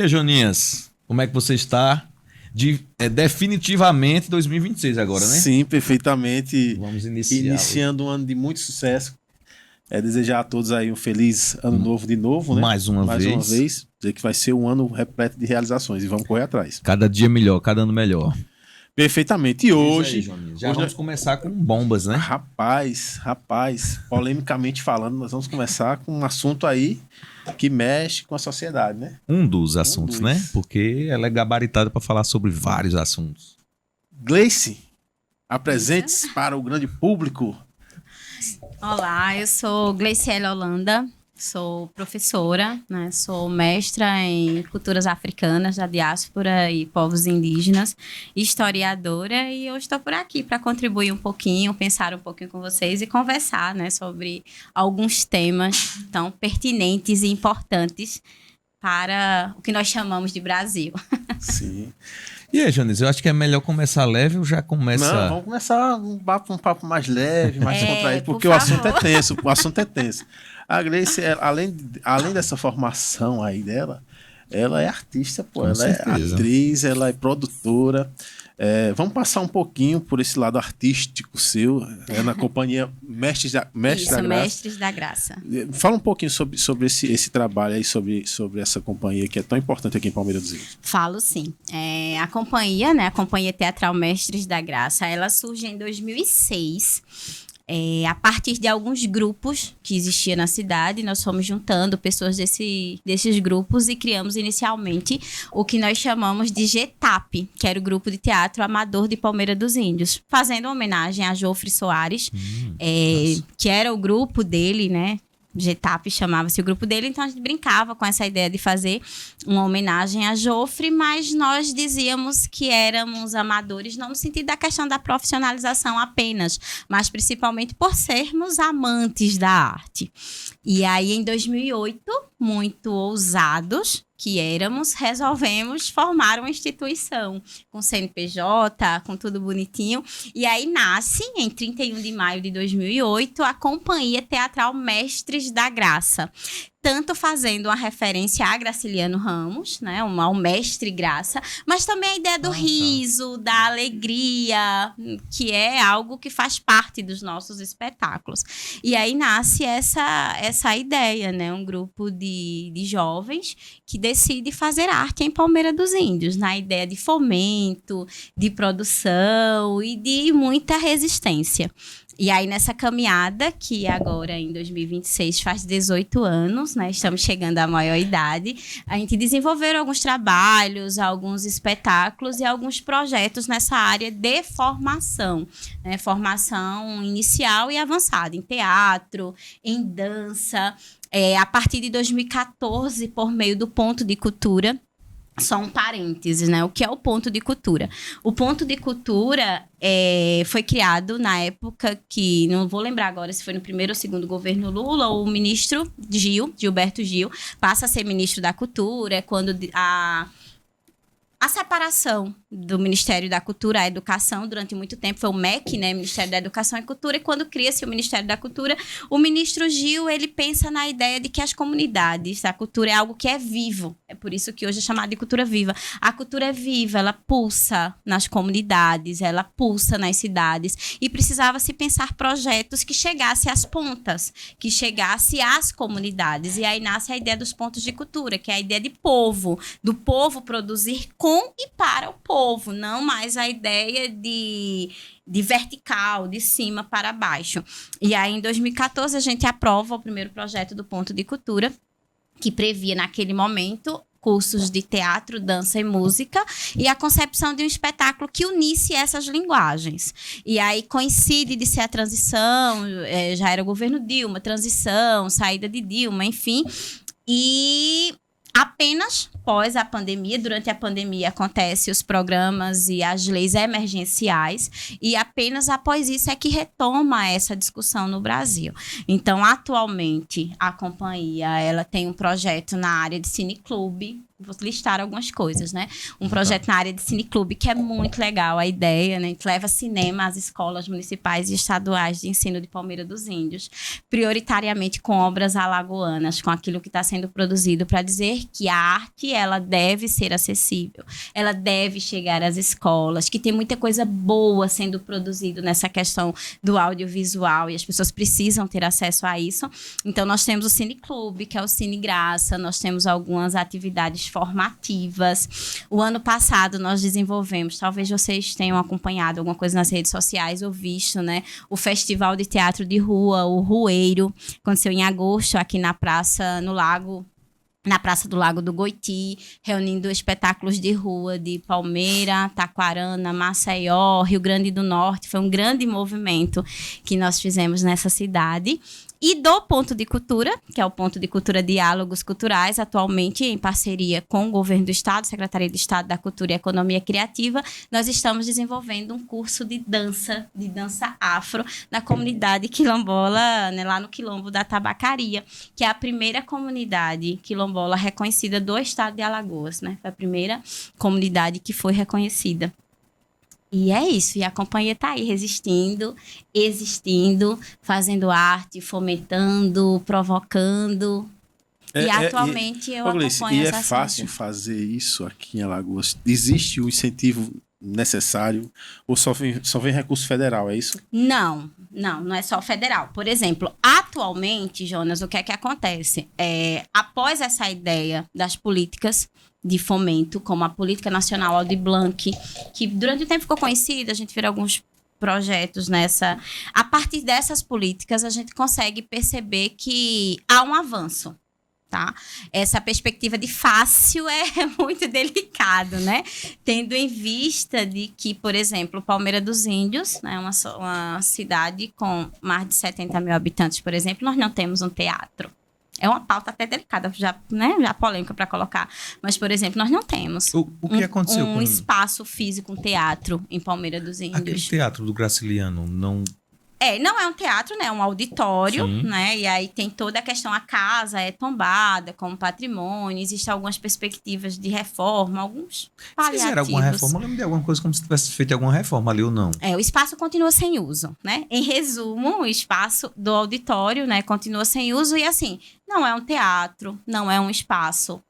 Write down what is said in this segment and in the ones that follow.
dia, Joninhas. Como é que você está? Definitivamente 2026 agora, né? Sim, perfeitamente. Vamos iniciar. Iniciando um ano de muito sucesso. Desejar a todos aí um feliz ano novo de novo, né? Mais uma vez. Dizer que vai ser um ano repleto de realizações e vamos correr atrás. Cada dia melhor, cada ano melhor. Perfeitamente. E hoje... Já vamos começar com bombas, né? Rapaz, polemicamente falando, nós vamos começar com um assunto aí que mexe com a sociedade, né? Um dos assuntos, né? Porque ela é gabaritada para falar sobre vários assuntos. Gleice, apresente-se para o grande público. Olá, eu sou Gleiciele Holanda, sou professora, né? Sou mestra em culturas africanas da diáspora e povos indígenas, historiadora, e eu estou por aqui para contribuir um pouquinho, pensar um pouquinho com vocês e conversar, né, sobre alguns temas tão pertinentes e importantes para o que nós chamamos de Brasil. Sim. E aí, Jones, eu acho que é melhor começar leve ou já começa... Não, vamos começar um papo mais leve, mais descontraído, porque por o assunto favor. é tenso, o assunto é tenso. A Gleice, além dessa formação aí dela, ela é artista, pô, Com ela certeza. É atriz, ela é produtora. Vamos passar um pouquinho por esse lado artístico seu, na companhia Mestres da Graça. Mestres da Graça. Fala um pouquinho sobre esse trabalho aí, sobre essa companhia que é tão importante aqui em Palmeira dos Índios. Falo sim. A companhia, né, a Companhia Teatral Mestres da Graça, ela surge em 2006, a partir de alguns grupos que existiam na cidade. Nós fomos juntando pessoas desses grupos e criamos inicialmente o que nós chamamos de GTAP, que era o Grupo de Teatro Amador de Palmeira dos Índios, fazendo homenagem a Jofre Soares, que era o grupo dele, né? GTAP chamava-se o grupo dele, então a gente brincava com essa ideia de fazer uma homenagem a Jofre, mas nós dizíamos que éramos amadores, não no sentido da questão da profissionalização apenas, mas principalmente por sermos amantes da arte. E aí, em 2008, muito ousados que éramos, resolvemos formar uma instituição com CNPJ, com tudo bonitinho. E aí nasce, em 31 de maio de 2008, a Companhia Teatral Mestres da Graça. Tanto fazendo uma referência a Graciliano Ramos, né, ao mestre Graça, mas também a ideia do riso, da alegria, que é algo que faz parte dos nossos espetáculos. E aí nasce essa ideia, né, um grupo de jovens que decide fazer arte em Palmeira dos Índios, na ideia de fomento, de produção e de muita resistência. E aí, nessa caminhada, que agora em 2026 faz 18 anos, né? Estamos chegando à maior idade, a gente desenvolveu alguns trabalhos, alguns espetáculos e alguns projetos nessa área de formação, né? Formação inicial e avançada, em teatro, em dança. A partir de 2014, por meio do Ponto de Cultura. Só um parênteses, né? O que é o Ponto de Cultura? O Ponto de Cultura foi criado na época que, não vou lembrar agora se foi no primeiro ou segundo governo Lula, ou o ministro Gilberto Gil, passa a ser ministro da Cultura, quando a separação do Ministério da Cultura, a Educação, durante muito tempo, foi o MEC, né, Ministério da Educação e Cultura, e quando cria-se o Ministério da Cultura, o ministro Gil, ele pensa na ideia de que as comunidades, a cultura é algo que é vivo, é por isso que hoje é chamado de cultura viva. A cultura é viva, ela pulsa nas comunidades, ela pulsa nas cidades, e precisava se pensar projetos que chegassem às pontas, que chegassem às comunidades, e aí nasce a ideia dos pontos de cultura, que é a ideia de povo, do povo produzir com e para o povo, não mais a ideia de vertical, de cima para baixo. E aí, em 2014, a gente aprova o primeiro projeto do Ponto de Cultura, que previa, naquele momento, cursos de teatro, dança e música, e a concepção de um espetáculo que unisse essas linguagens. E aí coincide de ser a transição, já era o governo Dilma, transição, saída de Dilma, enfim, e apenas pós a pandemia, durante a pandemia acontecem os programas e as leis emergenciais, e apenas após isso é que retoma essa discussão no Brasil. Então, atualmente, a companhia ela tem um projeto na área de cineclube, Vou listar algumas coisas, né? Um projeto na área de cineclube, que é muito legal a ideia, né? A gente leva cinema às escolas municipais e estaduais de ensino de Palmeira dos Índios, prioritariamente com obras alagoanas, com aquilo que está sendo produzido, para dizer que a arte, ela deve ser acessível, ela deve chegar às escolas, que tem muita coisa boa sendo produzida nessa questão do audiovisual e as pessoas precisam ter acesso a isso. Então, nós temos o cineclube, que é o Cine Graça, nós temos algumas atividades formativas. O ano passado nós desenvolvemos, talvez vocês tenham acompanhado alguma coisa nas redes sociais ou visto, né? O Festival de Teatro de Rua, o Rueiro, aconteceu em agosto aqui na Praça do Lago do Goiti, reunindo espetáculos de rua de Palmeira, Taquarana, Maceió, Rio Grande do Norte. Foi um grande movimento que nós fizemos nessa cidade. E do Ponto de Cultura, que é o Ponto de Cultura Diálogos Culturais, atualmente em parceria com o Governo do Estado, Secretaria de Estado da Cultura e Economia Criativa, nós estamos desenvolvendo um curso de dança afro, na comunidade quilombola, né, lá no Quilombo da Tabacaria, que é a primeira comunidade quilombola reconhecida do estado de Alagoas, né? Foi a primeira comunidade que foi reconhecida. E é isso, e a companhia está aí resistindo, existindo, fazendo arte, fomentando, provocando. E atualmente eu acompanho essa E é fácil fazer isso aqui em Alagoas? Existe o incentivo necessário ou só vem recurso federal, é isso? Não é só federal. Por exemplo, atualmente, Jonas, o que é que acontece? Após essa ideia das políticas de fomento, como a Política Nacional Aldir Blanc, que durante o tempo ficou conhecida, a gente viu alguns projetos nessa. A partir dessas políticas, a gente consegue perceber que há um avanço. Tá? Essa perspectiva de fácil é muito delicado, né? Tendo em vista de que, por exemplo, Palmeira dos Índios, né, uma cidade com mais de 70 mil habitantes, por exemplo, nós não temos um teatro. É uma pauta até delicada, já polêmica para colocar. Mas, por exemplo, nós não temos o que aconteceu um espaço físico, um teatro em Palmeira dos Índios. Aquele teatro do Graciliano não... Não é um teatro, né? É um auditório, Sim. né? E aí tem toda a questão, a casa é tombada como patrimônio, existem algumas perspectivas de reforma, alguns paliativos. Fizeram alguma reforma? Eu lembro de alguma coisa como se tivesse feito alguma reforma ali ou não. O espaço continua sem uso, né? Em resumo, o espaço do auditório, né, continua sem uso e assim, não é um teatro, não é um espaço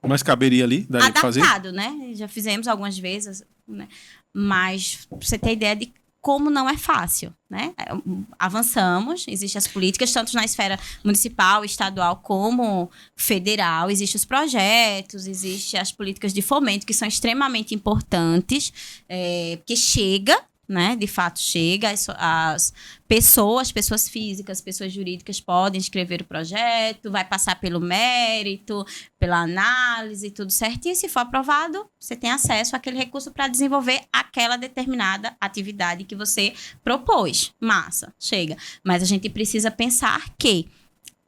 Mas caberia ali? Daria pra fazer? adaptado, né? Já fizemos algumas vezes, né? Mas pra você ter ideia de como não é fácil, né? Avançamos, existem as políticas, tanto na esfera municipal, estadual, como federal, existem os projetos, existem as políticas de fomento, que são extremamente importantes, porque chega, né? De fato, chega, as pessoas físicas, pessoas jurídicas podem escrever o projeto, vai passar pelo mérito, pela análise, tudo certinho. Se for aprovado, você tem acesso àquele recurso para desenvolver aquela determinada atividade que você propôs. Massa, chega. Mas a gente precisa pensar que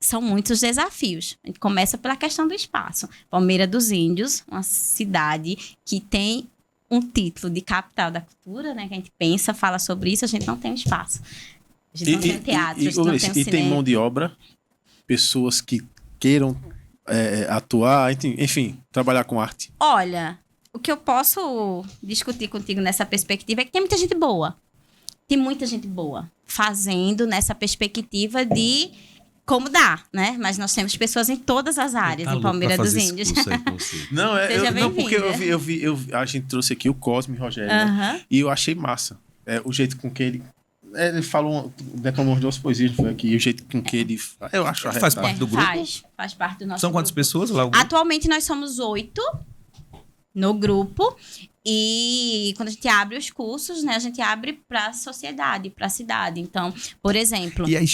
são muitos desafios. A gente começa pela questão do espaço. Palmeira dos Índios, uma cidade que tem um título de capital da cultura, né? Que a gente pensa, fala sobre isso, a gente não tem um espaço. A gente não tem teatro, a gente não tem um cinema. E tem mão de obra, pessoas que queiram atuar, enfim, trabalhar com arte. Olha, o que eu posso discutir contigo nessa perspectiva é que tem muita gente boa. Tem muita gente boa fazendo nessa perspectiva de como dá, né? Mas nós temos pessoas em todas as áreas, em Palmeira dos Índios. Não, porque eu vi, a gente trouxe aqui o Cosme Rogério, né? E eu achei massa. O jeito com que ele falou, declamou duas poesias, foi aqui, e o jeito com que ele... Eu acho faz parte do grupo? Faz parte do nosso São quantas grupo. pessoas lá? Atualmente nós somos 8 no grupo. E quando a gente abre os cursos, né, a gente abre para a sociedade, para a cidade. Então, por exemplo... E aí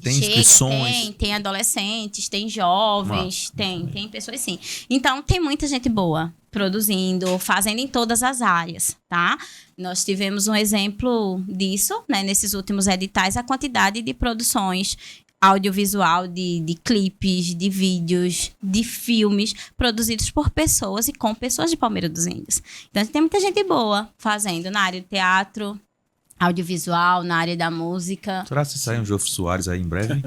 tem inscrições? Tem adolescentes, tem jovens, tem pessoas sim. Então, tem muita gente boa produzindo, fazendo em todas as áreas, tá? Nós tivemos um exemplo disso, né, nesses últimos editais, a quantidade de produções audiovisual, de clipes, de vídeos, de filmes produzidos por pessoas e com pessoas de Palmeira dos Índios. Então, tem muita gente boa fazendo na área de teatro, audiovisual, na área da música. Será que sai um Jofre Soares aí em breve?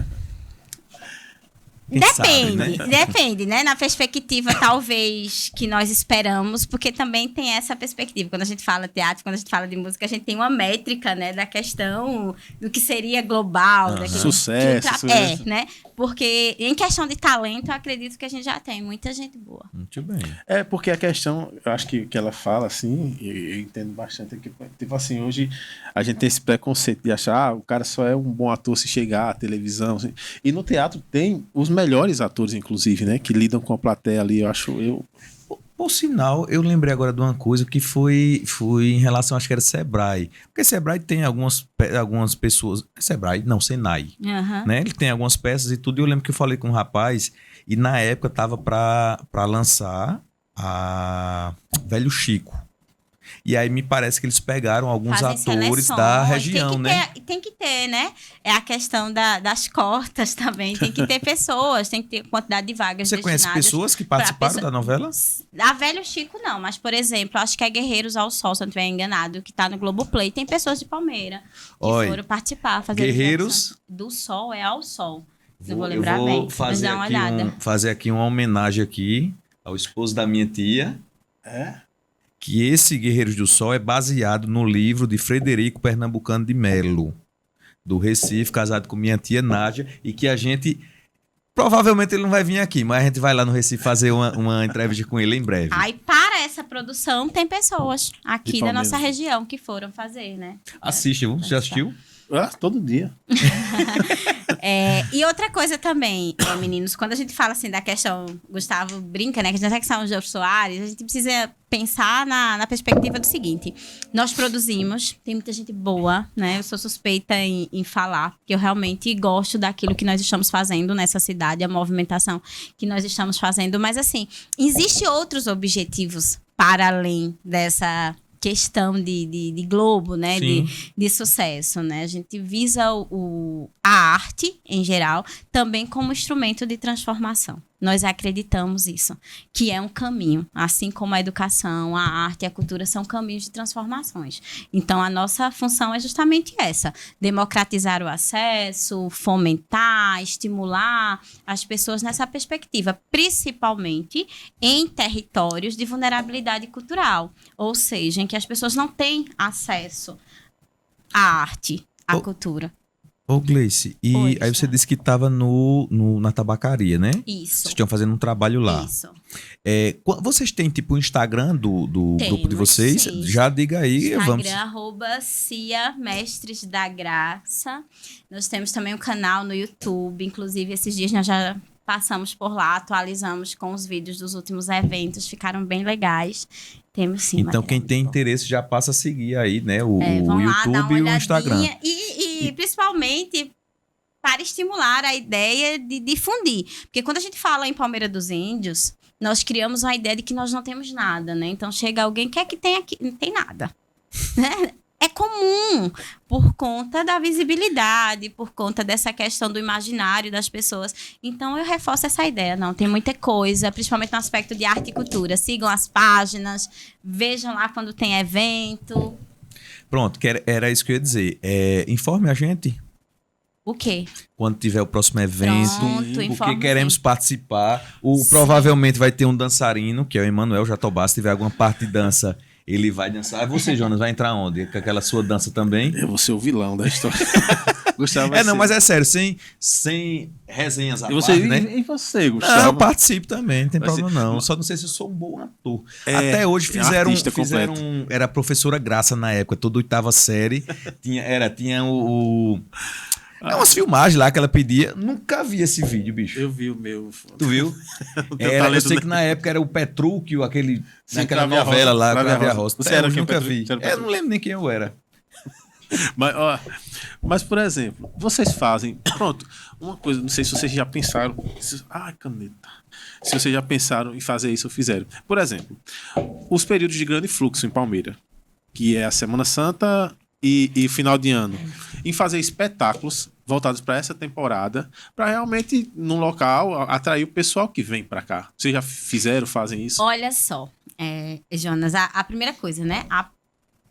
Depende, né? Na perspectiva, talvez, que nós esperamos, porque também tem essa perspectiva. Quando a gente fala teatro, quando a gente fala de música, a gente tem uma métrica, né? Da questão do que seria global. Sucesso. Né? Porque em questão de talento, eu acredito que a gente já tem muita gente boa. Muito bem. Porque a questão, eu acho que ela fala, assim, eu entendo bastante, que, tipo assim, hoje a gente tem esse preconceito de achar, o cara só é um bom ator se chegar à televisão. Assim. E no teatro tem os melhores atores, inclusive, né? Que lidam com a plateia ali, Por sinal, eu lembrei agora de uma coisa que foi em relação, acho que era Sebrae. Porque Sebrae tem algumas pessoas... Sebrae, não, Senai. Né? Ele tem algumas peças e tudo. E eu lembro que eu falei com um rapaz e na época tava pra lançar a Velho Chico. E aí me parece que eles pegaram alguns atores da região, né? Tem que ter, né? É a questão das cotas também. Tem que ter pessoas, tem que ter quantidade de vagas. Você conhece pessoas que participaram da novela? A Velho Chico, não. Mas, por exemplo, acho que é Guerreiros ao Sol, se eu não estiver enganado, que tá no Globoplay. Tem pessoas de Palmeira que foram participar. Guerreiros do Sol é ao Sol. Não vou lembrar bem. Mas dá uma olhada. Fazer aqui uma homenagem aqui ao esposo da minha tia. Que esse Guerreiros do Sol é baseado no livro de Frederico Pernambucano de Melo, do Recife, casado com minha tia Nádia, e que a gente... Provavelmente ele não vai vir aqui, mas a gente vai lá no Recife fazer uma entrevista com ele em breve. Aí, para essa produção, tem pessoas aqui da nossa região que foram fazer, né? Assiste, você já assistiu? Todo dia. E outra coisa também, meninos, quando a gente fala assim da questão, Gustavo brinca, né, que a questão de Jô Soares, a gente precisa pensar na perspectiva do seguinte: nós produzimos, tem muita gente boa, né? Eu sou suspeita em falar, porque eu realmente gosto daquilo que nós estamos fazendo nessa cidade, a movimentação que nós estamos fazendo, mas assim, existem outros objetivos para além dessa questão de Globo, né? De sucesso, né? A gente visa a arte, em geral, também como instrumento de transformação. Nós acreditamos isso, que é um caminho, assim como a educação, a arte e a cultura são caminhos de transformações. Então, a nossa função é justamente essa: democratizar o acesso, fomentar, estimular as pessoas nessa perspectiva, principalmente em territórios de vulnerabilidade cultural, ou seja, em que as pessoas não têm acesso à arte, à cultura. Ô, Gleice, aí você disse que estava na tabacaria, né? Isso. Vocês estão fazendo um trabalho lá. Isso. Vocês têm, tipo, o Instagram do grupo de vocês? Sim. Já diga aí. Instagram, @Cia Mestres da Graça. Nós temos também um canal no YouTube. Inclusive, esses dias nós já passamos por lá, atualizamos com os vídeos dos últimos eventos. Ficaram bem legais. Temos sim. Então, quem tem interesse já passa a seguir aí, né? O YouTube e o Instagram. E principalmente para estimular a ideia de difundir. Porque quando a gente fala em Palmeira dos Índios, nós criamos uma ideia de que nós não temos nada, né? Então chega alguém que tem aqui, não tem nada. Né? É comum por conta da visibilidade, por conta dessa questão do imaginário das pessoas. Então eu reforço essa ideia. Não, tem muita coisa, principalmente no aspecto de arte e cultura. Sigam as páginas, vejam lá quando tem evento. Pronto, era isso que eu ia dizer. Informe a gente. O quê? Quando tiver o próximo evento, porque queremos sim. Participar. Provavelmente vai ter um dançarino, que é o Emanuel Jatobá. Se tiver alguma parte de dança, ele vai dançar. E você, Jonas, vai entrar onde? Com aquela sua dança também? Eu vou ser o vilão da história. Gustavo mas é sério, sem resenhas à parte, né? E você, Gustavo? Não, eu participo também, não tem problema não. Só não sei se eu sou um bom ator. Até hoje fizeram era a professora Graça na época, toda 8ª série. tinha umas filmagens lá que ela pedia. Nunca vi esse vídeo, bicho. Eu vi o meu. Tu viu? Eu sei que na época era o Petrúquio, naquela novela lá, Crave a Roça. Você era quem? Nunca vi. Eu não lembro nem quem eu era. Mas, por exemplo, vocês fazem... Pronto, uma coisa, não sei se vocês já pensaram... caneta. Se vocês já pensaram em fazer isso ou fizeram. Por exemplo, os períodos de grande fluxo em Palmeira, que é a Semana Santa e final de ano, em fazer espetáculos voltados para essa temporada, para realmente, num local, atrair o pessoal que vem para cá. Vocês já fazem isso? Olha só, Jonas, a primeira coisa, né?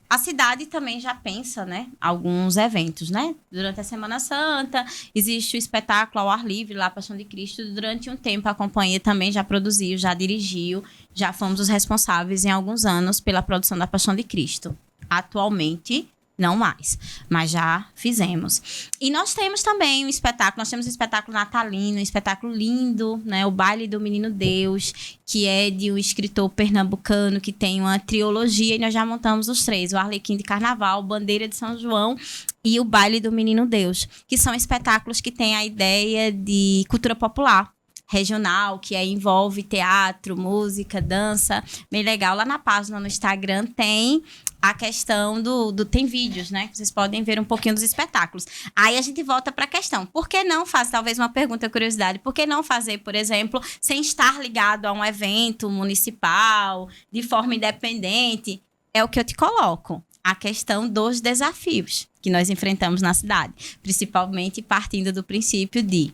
a cidade também já pensa, né, alguns eventos, né? Durante a Semana Santa, existe o espetáculo ao ar livre, lá, Paixão de Cristo. Durante um tempo, a companhia também já produziu, já dirigiu, já fomos os responsáveis em alguns anos pela produção da Paixão de Cristo. Atualmente, não mais, mas já fizemos. E nós temos também um espetáculo, nós temos um espetáculo natalino, um espetáculo lindo, né? O Baile do Menino Deus, que é de um escritor pernambucano que tem uma trilogia, e nós já montamos os 3, o Arlequim de Carnaval, Bandeira de São João e o Baile do Menino Deus, que são espetáculos que têm a ideia de cultura popular regional, que envolve teatro, música, dança, bem legal. Lá na página no Instagram tem a questão tem vídeos, né? Vocês podem ver um pouquinho dos espetáculos. Aí a gente volta para a questão. Por que não fazer, talvez uma pergunta, curiosidade, por que não fazer, por exemplo, sem estar ligado a um evento municipal, de forma independente? É o que eu te coloco. A questão dos desafios que nós enfrentamos na cidade. Principalmente partindo do princípio de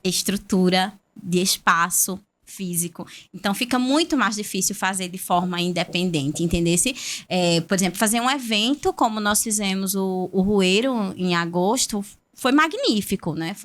estrutura, de espaço físico. Então, fica muito mais difícil fazer de forma independente, entendesse? Por exemplo, fazer um evento, como nós fizemos o Rueiro em agosto, foi magnífico, né?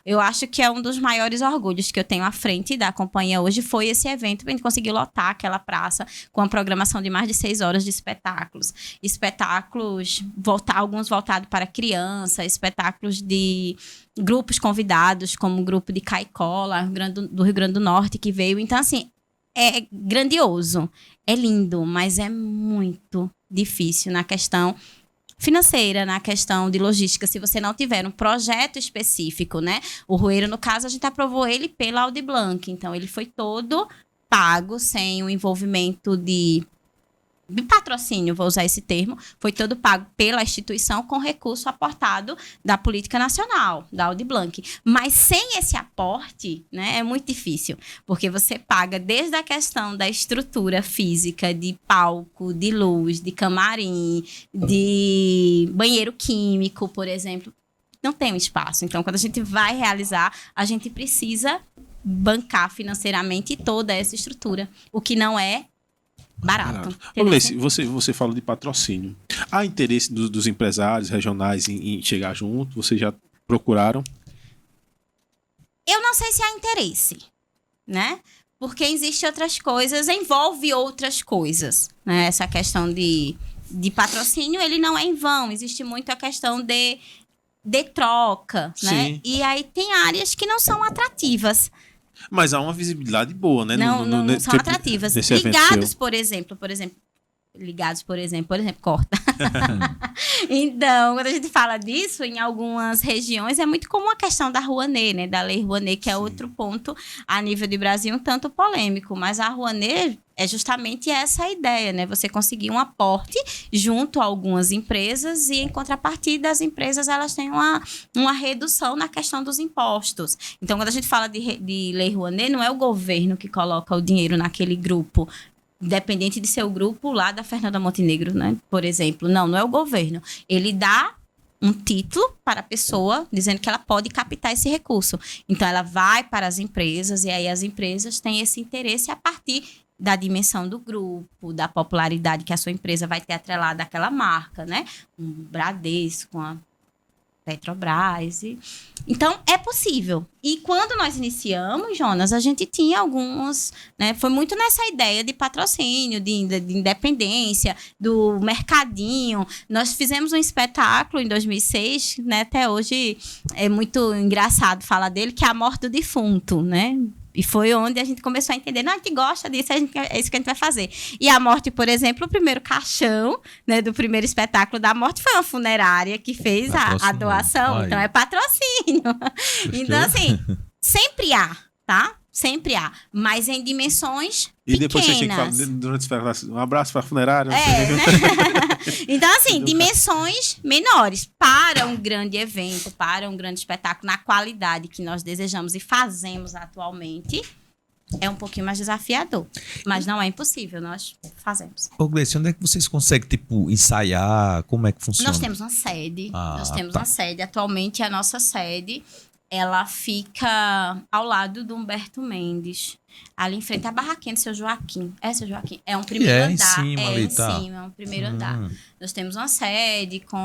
Eu acho que é um dos maiores orgulhos que eu tenho à frente da companhia hoje, foi esse evento, a gente conseguiu lotar aquela praça com a programação de mais de 6 horas de espetáculos. Espetáculos, alguns voltados para criança, espetáculos de grupos convidados, como o grupo de Caicola, do Rio Grande do Norte, que veio. Então, assim, é grandioso, é lindo, mas é muito difícil na questão financeira, na questão de logística, se você não tiver um projeto específico, né? O Rueiro, no caso, a gente aprovou ele pela Audi Blanc, então ele foi todo pago, sem o envolvimento de patrocínio, vou usar esse termo, foi todo pago pela instituição com recurso aportado da política nacional, da Audi Blanc. Mas sem esse aporte, né, é muito difícil, porque você paga desde a questão da estrutura física, de palco, de luz, de camarim, de banheiro químico, por exemplo. Não tem um espaço. Então, quando a gente vai realizar, a gente precisa bancar financeiramente toda essa estrutura, o que não é barato. Gleice, você falou de patrocínio. Há interesse dos empresários regionais em chegar junto? Vocês já procuraram? Eu não sei se há interesse, né? Porque existe outras coisas, envolve outras coisas, né? Essa questão de patrocínio, ele não é em vão. Existe muito a questão de troca, né? Sim. E aí tem áreas que não são atrativas. Mas há uma visibilidade boa, né? Não são atrativas. Ligados, por exemplo, corta. Então, quando a gente fala disso, em algumas regiões, é muito comum a questão da Rouanet, né? Da Lei Rouanet, que é outro ponto a nível de Brasil um tanto polêmico. Mas a Rouanet é justamente essa a ideia, né? Você conseguir um aporte junto a algumas empresas e, em contrapartida, as empresas elas têm uma redução na questão dos impostos. Então, quando a gente fala de Lei Rouanet, não é o governo que coloca o dinheiro naquele grupo, independente de ser o grupo lá da Fernanda Montenegro, né? Por exemplo. Não é o governo. Ele dá um título para a pessoa, dizendo que ela pode captar esse recurso. Então, ela vai para as empresas e aí as empresas têm esse interesse a partir da dimensão do grupo, da popularidade que a sua empresa vai ter atrelada àquela marca, né? Um Bradesco, a Petrobras. Então, é possível. E quando nós iniciamos, Jonas, a gente tinha alguns, né? Foi muito nessa ideia de patrocínio, de independência, do mercadinho. Nós fizemos um espetáculo em 2006, né? Até hoje é muito engraçado falar dele, que é A Morte do Defunto, né? E foi onde a gente começou a entender, não, a gente gosta disso, é isso que a gente vai fazer. E a morte, por exemplo, o primeiro caixão, né, do primeiro espetáculo da morte foi uma funerária que fez a doação. Ai. Então, é patrocínio. Então, assim, sempre há, tá? Sempre há, mas em dimensões pequenas. E depois você tinha que falar, durante um abraço para a funerária. Né? Então, assim, dimensões menores para um grande evento, para um grande espetáculo, na qualidade que nós desejamos e fazemos atualmente, é um pouquinho mais desafiador. Mas não é impossível, nós fazemos. Ô, Gleice, onde é que vocês conseguem, ensaiar? Como é que funciona? Nós temos uma sede. Uma sede. Atualmente, a nossa sede ela fica ao lado do Humberto Mendes. Ali em frente à barraquinha do Seu Joaquim. Seu Joaquim. É um primeiro andar. Em cima, ali, em cima, é um primeiro andar. Nós temos uma sede com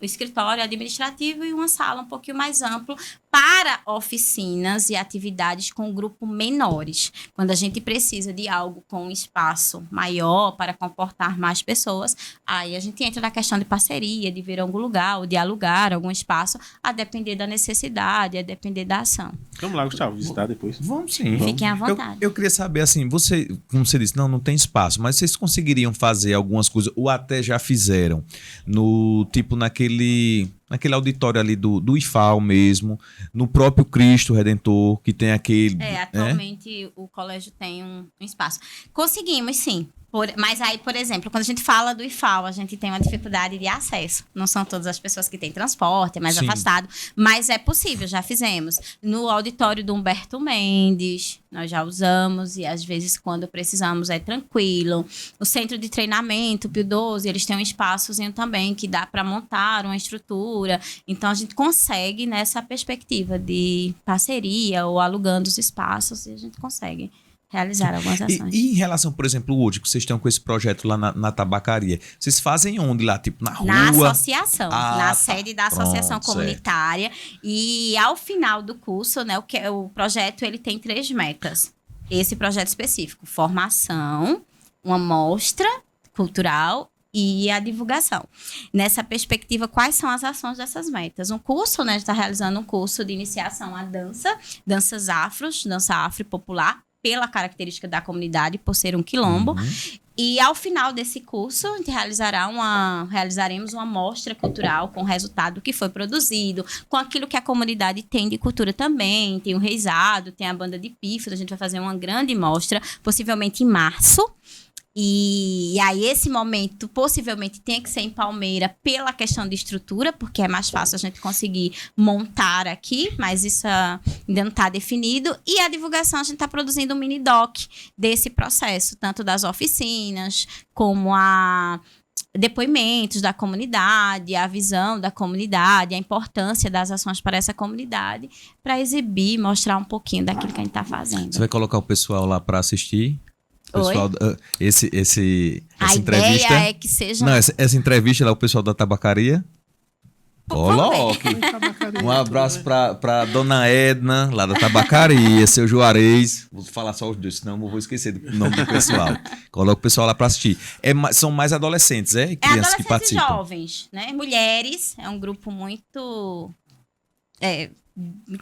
o escritório administrativo e uma sala um pouquinho mais ampla para oficinas e atividades com grupo menores. Quando a gente precisa de algo com um espaço maior para comportar mais pessoas, aí a gente entra na questão de parceria, de vir a algum lugar ou de alugar algum espaço, a depender da necessidade, a depender da ação. Vamos lá, Gustavo, visitar depois. Vamos sim. Fiquem à vontade. Eu queria saber, assim, como você disse, não tem espaço, mas vocês conseguiriam fazer algumas coisas, ou até já fizeram, naquele auditório ali do IFAL mesmo, no próprio Cristo Redentor, que tem aquele... Atualmente o colégio tem um espaço. Conseguimos, sim. Mas aí, por exemplo, quando a gente fala do IFAL, a gente tem uma dificuldade de acesso. Não são todas as pessoas que têm transporte, é mais afastado. Mas é possível, já fizemos. No auditório do Humberto Mendes, nós já usamos e às vezes quando precisamos é tranquilo. O centro de treinamento, Pio 12, eles têm um espaçozinho também que dá para montar uma estrutura. Então a gente consegue nessa perspectiva de parceria ou alugando os espaços e a gente consegue realizar algumas ações. E em relação, por exemplo, hoje, que vocês estão com esse projeto lá na tabacaria, vocês fazem onde lá? Tipo, na rua? Na associação, na sede da associação comunitária. Certo. E ao final do curso, né, o projeto ele tem 3 metas. Esse projeto específico, formação, uma mostra cultural e a divulgação. Nessa perspectiva, quais são as ações dessas metas? Um curso, né, a gente está realizando um curso de iniciação à danças afros, dança afro popular, pela característica da comunidade, por ser um quilombo. E ao final desse curso, a gente realizaremos uma mostra cultural com o resultado que foi produzido, com aquilo que a comunidade tem de cultura também. Tem o reizado, tem a banda de pífaro. A gente vai fazer uma grande mostra, possivelmente em março. E aí esse momento possivelmente tem que ser em Palmeira pela questão de estrutura, porque é mais fácil a gente conseguir montar aqui, mas isso ainda não está definido. E a divulgação, a gente está produzindo um mini doc desse processo, tanto das oficinas como depoimentos da comunidade, a visão da comunidade, a importância das ações para essa comunidade, para exibir, mostrar um pouquinho daquilo que a gente está fazendo. Você vai colocar o pessoal lá para assistir? Pessoal, essa a entrevista. Ideia é que seja. Não, essa entrevista lá, o pessoal da tabacaria. Coloque. Um abraço para dona Edna, lá da tabacaria, seu Juarez. Vou falar só os dois, senão eu vou esquecer do nome do pessoal. Coloca o pessoal lá para assistir. São mais adolescentes, e crianças que participam. E jovens, né? Mulheres, é um grupo muito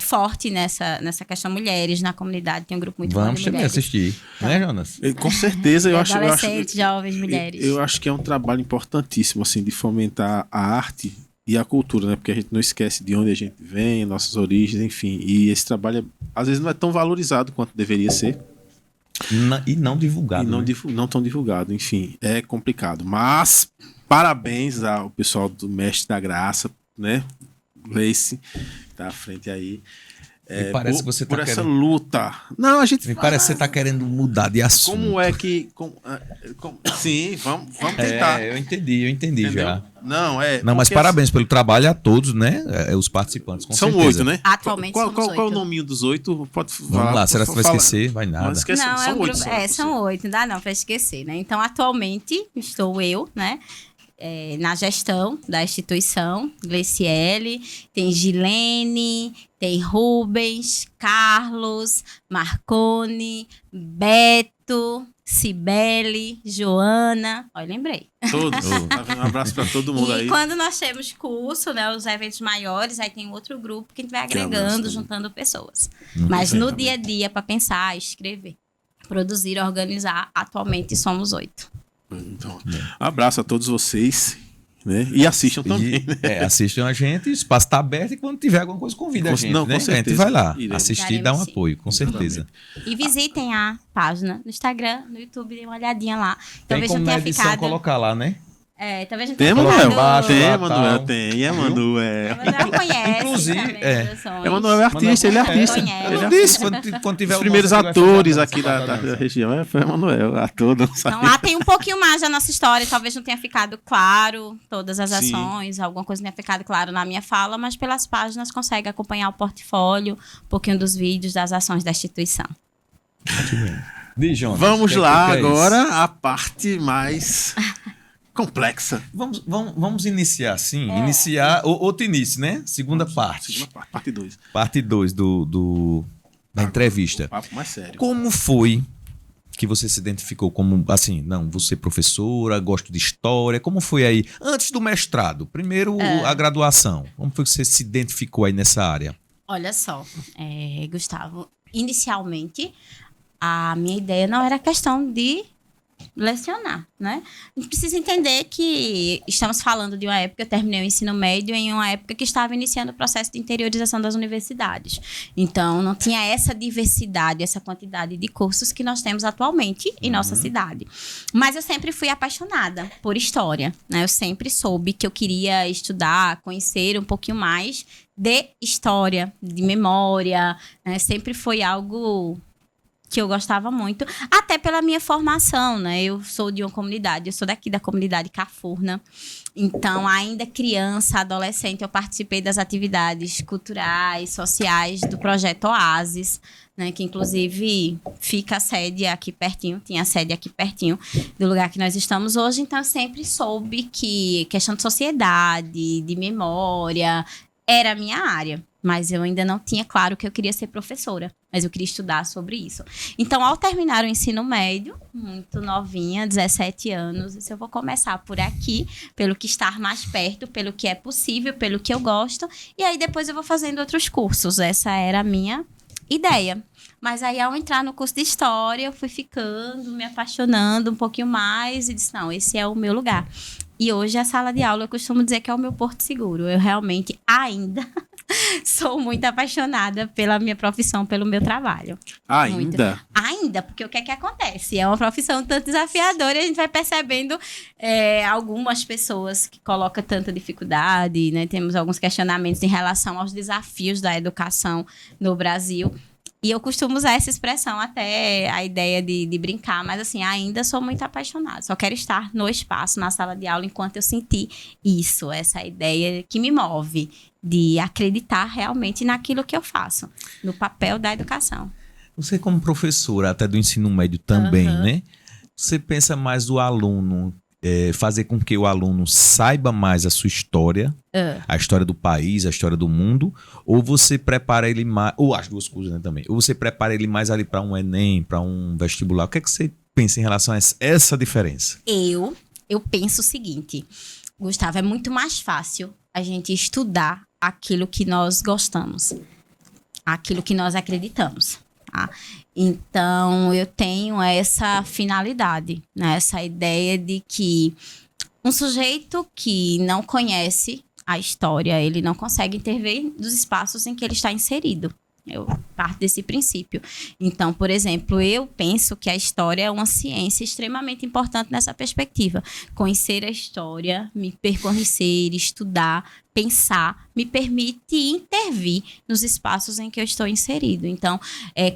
forte nessa questão. Mulheres na comunidade, tem um grupo muito forte de mulheres. Vamos também assistir, né, Jonas? Com certeza, eu acho. Adolescentes, jovens, mulheres. Eu acho que é um trabalho importantíssimo, assim, de fomentar a arte e a cultura, né? Porque a gente não esquece de onde a gente vem, nossas origens, enfim. E esse trabalho, às vezes, não é tão valorizado quanto deveria ser. E não divulgado. E não tão divulgado, enfim. É complicado. Mas, parabéns ao pessoal do Mestre da Graça, né? Gleice, tá à frente aí. Me parece que você tá essa luta. Não, a gente. Me parece que você tá querendo mudar de assunto. Como é que. Sim, vamos tentar. Eu entendi. Entendeu? Já. Não, mas parabéns pelo trabalho a todos, né? Os participantes, com são certeza. 8, né? Atualmente qual somos 8. Qual é o nominho dos 8? Pode falar. Vamos lá, será que você vai esquecer? Vai nada. Não, são 8. São 8, não dá não pra esquecer, né? Então, atualmente, estou eu, né? Na gestão da instituição, Gleiciele, tem Gilene, tem Rubens, Carlos, Marcone, Beto, Cibele, Joana. Olha, lembrei. Todos. Um abraço para todo mundo aí. E quando nós temos curso, né, os eventos maiores, aí tem outro grupo que a gente vai agregando, juntando pessoas. Mas no dia a dia, para pensar, escrever, produzir, organizar, atualmente somos 8. Então, abraço a todos vocês, né? E assistam também, né? Assistam a gente, o espaço está aberto e quando tiver alguma coisa, convida a gente, né? A gente vai lá assistir e dar um apoio, com certeza. E visitem a página no Instagram, no YouTube, dê uma olhadinha lá. Talvez tem como na edição colocar lá, né? Talvez não tenha Emanuel. Tem Emanuel, tem Emanuel. Emanuel conhece. Inclusive, Emanuel é artista, ele é artista. Eu disse, quando tiver os primeiros atores aqui da região foi Emanuel, ator. Então lá tem um pouquinho mais da nossa história, talvez não tenha ficado claro todas as ações, alguma coisa não tenha ficado claro na minha fala, mas pelas páginas consegue acompanhar o portfólio, um pouquinho dos vídeos, das ações da instituição. Vamos lá agora a parte mais complexa. Vamos iniciar assim, iniciar outro início, né? Segunda parte, parte 2. Parte 2 da entrevista. Papo mais sério. Como foi que você se identificou como, assim, não, você é professora, gosto de história, como foi aí, antes do mestrado, primeiro a graduação, como foi que você se identificou aí nessa área? Olha só, Gustavo, inicialmente a minha ideia não era questão de lecionar, né? A gente precisa entender que estamos falando de uma época, eu terminei o ensino médio em uma época que estava iniciando o processo de interiorização das universidades. Então, não tinha essa diversidade, essa quantidade de cursos que nós temos atualmente em nossa cidade. Mas eu sempre fui apaixonada por história, né? Eu sempre soube que eu queria estudar, conhecer um pouquinho mais de história, de memória, né? Sempre foi algo que eu gostava muito, até pela minha formação, né? Eu sou de uma comunidade, eu sou daqui da comunidade Cafurna. Então, ainda criança, adolescente, eu participei das atividades culturais, sociais do projeto Oasis, né? Que inclusive fica a sede aqui pertinho, tinha a sede aqui pertinho do lugar que nós estamos hoje. Então, eu sempre soube que questão de sociedade, de memória, era a minha área. Mas eu ainda não tinha claro que eu queria ser professora. Mas eu queria estudar sobre isso. Então, ao terminar o ensino médio, muito novinha, 17 anos, disse, eu vou começar por aqui, pelo que estar mais perto, pelo que é possível, pelo que eu gosto. E aí, depois eu vou fazendo outros cursos. Essa era a minha ideia. Mas aí, ao entrar no curso de História, eu fui ficando, me apaixonando um pouquinho mais. E disse, não, esse é o meu lugar. E hoje, a sala de aula, eu costumo dizer que é o meu porto seguro. Eu realmente ainda sou muito apaixonada pela minha profissão, pelo meu trabalho. Ainda? Muito. Ainda, porque o que é que acontece? É uma profissão tanto desafiadora e a gente vai percebendo algumas pessoas que colocam tanta dificuldade, né? Temos alguns questionamentos em relação aos desafios da educação no Brasil. E eu costumo usar essa expressão, até a ideia de brincar, mas assim, ainda sou muito apaixonada. Só quero estar no espaço, na sala de aula, enquanto eu sentir isso, essa ideia que me move, de acreditar realmente naquilo que eu faço, no papel da educação. Você como professora, até do ensino médio também, né? Você pensa mais o aluno, fazer com que o aluno saiba mais a sua história, a história do país, a história do mundo, ou você prepara ele mais, ou as duas coisas, né, também, ou você prepara ele mais ali para um Enem, para um vestibular? O que é que você pensa em relação a essa diferença? Eu penso o seguinte, Gustavo, é muito mais fácil a gente estudar aquilo que nós gostamos, aquilo que nós acreditamos. Tá? Então, eu tenho essa finalidade, né? Essa ideia de que um sujeito que não conhece a história, ele não consegue intervir nos espaços em que ele está inserido. Eu parto desse princípio. Então, por exemplo, eu penso que a história é uma ciência extremamente importante nessa perspectiva. Conhecer a história, me perconhecer, estudar, pensar, me permite intervir nos espaços em que eu estou inserido. Então,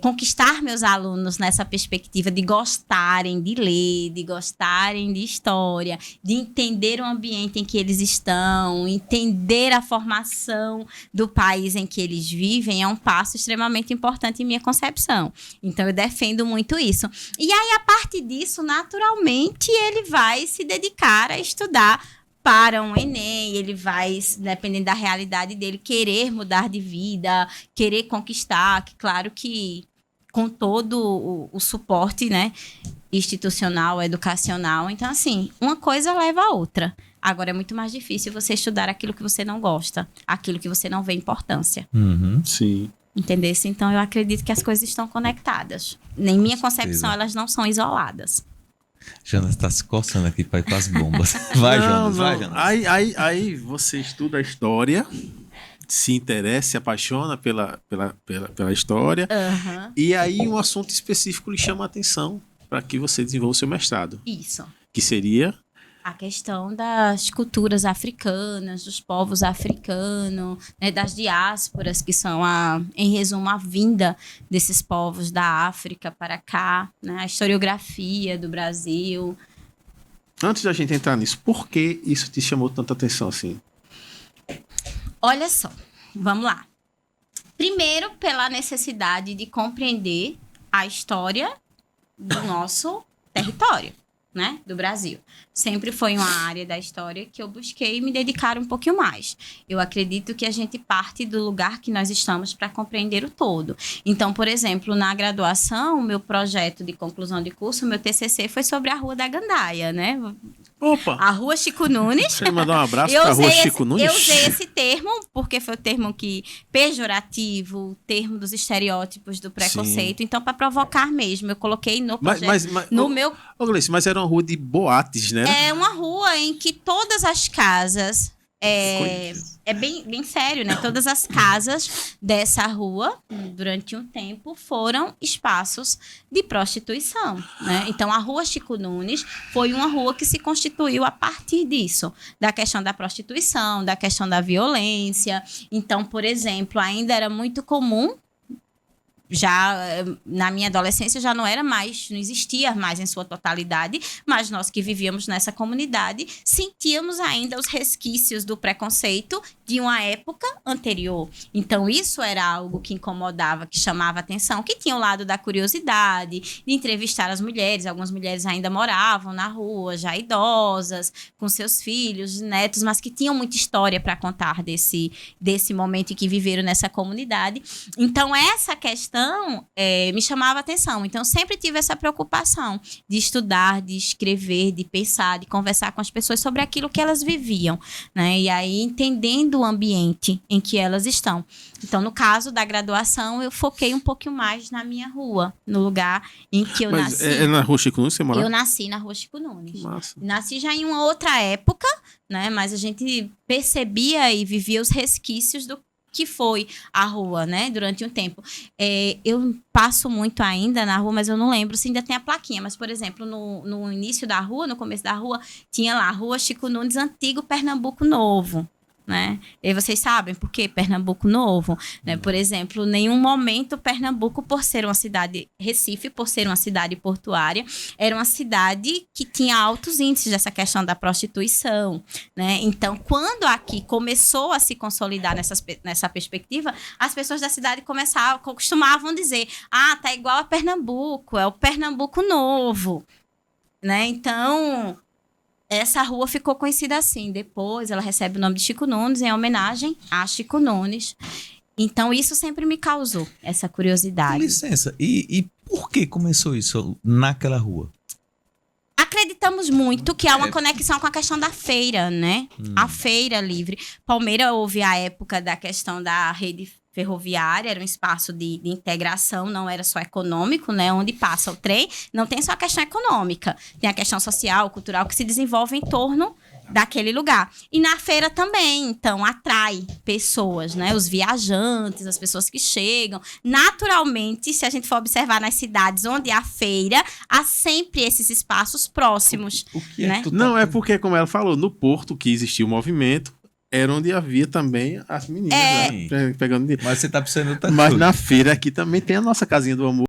conquistar meus alunos nessa perspectiva de gostarem de ler, de gostarem de história, de entender o ambiente em que eles estão, entender a formação do país em que eles vivem, é um passo extremamente importante em minha concepção. Então, eu defendo muito isso. E aí, a partir disso, naturalmente, ele vai se dedicar a estudar para um Enem, ele vai, dependendo da realidade dele, querer mudar de vida, querer conquistar, que claro que com todo o suporte, né, institucional, educacional. Então, assim, uma coisa leva a outra. Agora, é muito mais difícil você estudar aquilo que você não gosta, aquilo que você não vê importância. Sim. Entendesse? Então, eu acredito que as coisas estão conectadas. Em minha concepção, elas não são isoladas. Jonas está se coçando aqui para ir para as bombas. Vai, Jonas, vai, Jonas. Aí você estuda a história, se interessa, se apaixona pela história, e aí um assunto específico lhe chama a atenção para que você desenvolva o seu mestrado. Isso. Que seria? A questão das culturas africanas, dos povos africanos, né, das diásporas, que são, em resumo, a vinda desses povos da África para cá, né, a historiografia do Brasil. Antes da gente entrar nisso, por que isso te chamou tanta atenção assim? Olha só, vamos lá. Primeiro, pela necessidade de compreender a história do nosso território, né, do Brasil. Sempre foi uma área da história que eu busquei me dedicar um pouquinho mais. Eu acredito que a gente parte do lugar que nós estamos para compreender o todo. Então, por exemplo, na graduação, o meu projeto de conclusão de curso, o meu TCC foi sobre a Rua da Gandaia, né? Opa! A Rua Chico Nunes. Deixa eu mandar um abraço para a Rua Chico Nunes. Eu usei esse termo porque foi o termo pejorativo, o termo dos estereótipos do preconceito. Sim. Então, para provocar mesmo, eu coloquei no projeto. Mas era uma rua de boates, né? É uma rua em que todas as casas... É bem sério, né? Todas as casas dessa rua, durante um tempo, foram espaços de prostituição, né? Então, a Rua Chico Nunes foi uma rua que se constituiu a partir disso, da questão da prostituição, da questão da violência. Então, por exemplo, ainda era muito comum, já na minha adolescência já não existia mais em sua totalidade, mas nós que vivíamos nessa comunidade sentíamos ainda os resquícios do preconceito de uma época anterior. Então isso era algo que incomodava, que chamava atenção, que tinha o lado da curiosidade, de entrevistar as mulheres. Algumas mulheres ainda moravam na rua, já idosas, com seus filhos, netos, mas que tinham muita história para contar desse momento em que viveram nessa comunidade. Então essa questão me chamava a atenção. Então, sempre tive essa preocupação de estudar, de escrever, de pensar, de conversar com as pessoas sobre aquilo que elas viviam, né? E aí, entendendo o ambiente em que elas estão. Então, no caso da graduação, eu foquei um pouquinho mais na minha rua, no lugar em que eu nasci. É na Rua Chico Nunes você morava? Eu nasci na Rua Chico Nunes. Massa. Nasci já em uma outra época, né? Mas a gente percebia e vivia os resquícios do que foi a rua, né, durante um tempo. Eu passo muito ainda na rua, mas eu não lembro se ainda tem a plaquinha. Mas, por exemplo, no início da rua, no começo da rua, tinha lá, Rua Chico Nunes, Antigo Pernambuco Novo. Né? E vocês sabem por que Pernambuco Novo? Né? Por exemplo, nenhum momento Pernambuco, por ser uma cidade, Recife, por ser uma cidade portuária, era uma cidade que tinha altos índices dessa questão da prostituição. Né? Então, quando aqui começou a se consolidar nessa perspectiva, as pessoas da cidade costumavam dizer: tá igual a Pernambuco, é o Pernambuco Novo. Né? Então... essa rua ficou conhecida assim. Depois ela recebe o nome de Chico Nunes em homenagem a Chico Nunes. Então isso sempre me causou essa curiosidade. Com licença, e por que começou isso naquela rua? Acreditamos muito que há uma conexão com a questão da feira, né? A feira livre. Palmeira houve a época da questão da rede ferroviária, era um espaço de integração, não era só econômico, né? Onde passa o trem, não tem só a questão econômica, tem a questão social, cultural, que se desenvolve em torno daquele lugar. E na feira também, então, atrai pessoas, né? Os viajantes, as pessoas que chegam. Naturalmente, se a gente for observar nas cidades onde há feira, há sempre esses espaços próximos. O que né? Não, é porque, como ela falou, no Porto, que existia o movimento, era onde havia também as meninas, né? Pegando dinheiro. Mas você tá precisando de outra Mas coisa. na feira aqui também tem a nossa casinha do amor.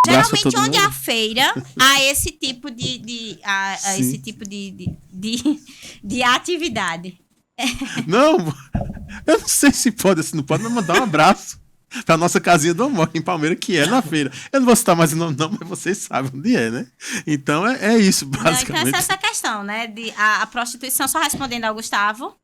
Geralmente onde há feira, há esse tipo esse tipo de atividade. Não, eu não sei se pode, se não pode, mas mandar um abraço pra nossa casinha do amor aqui em Palmeira, que é na feira. Eu não vou citar mais o nome não, mas vocês sabem onde é, né? Então é isso, basicamente. Então essa questão, né? A prostituição, só respondendo ao Gustavo,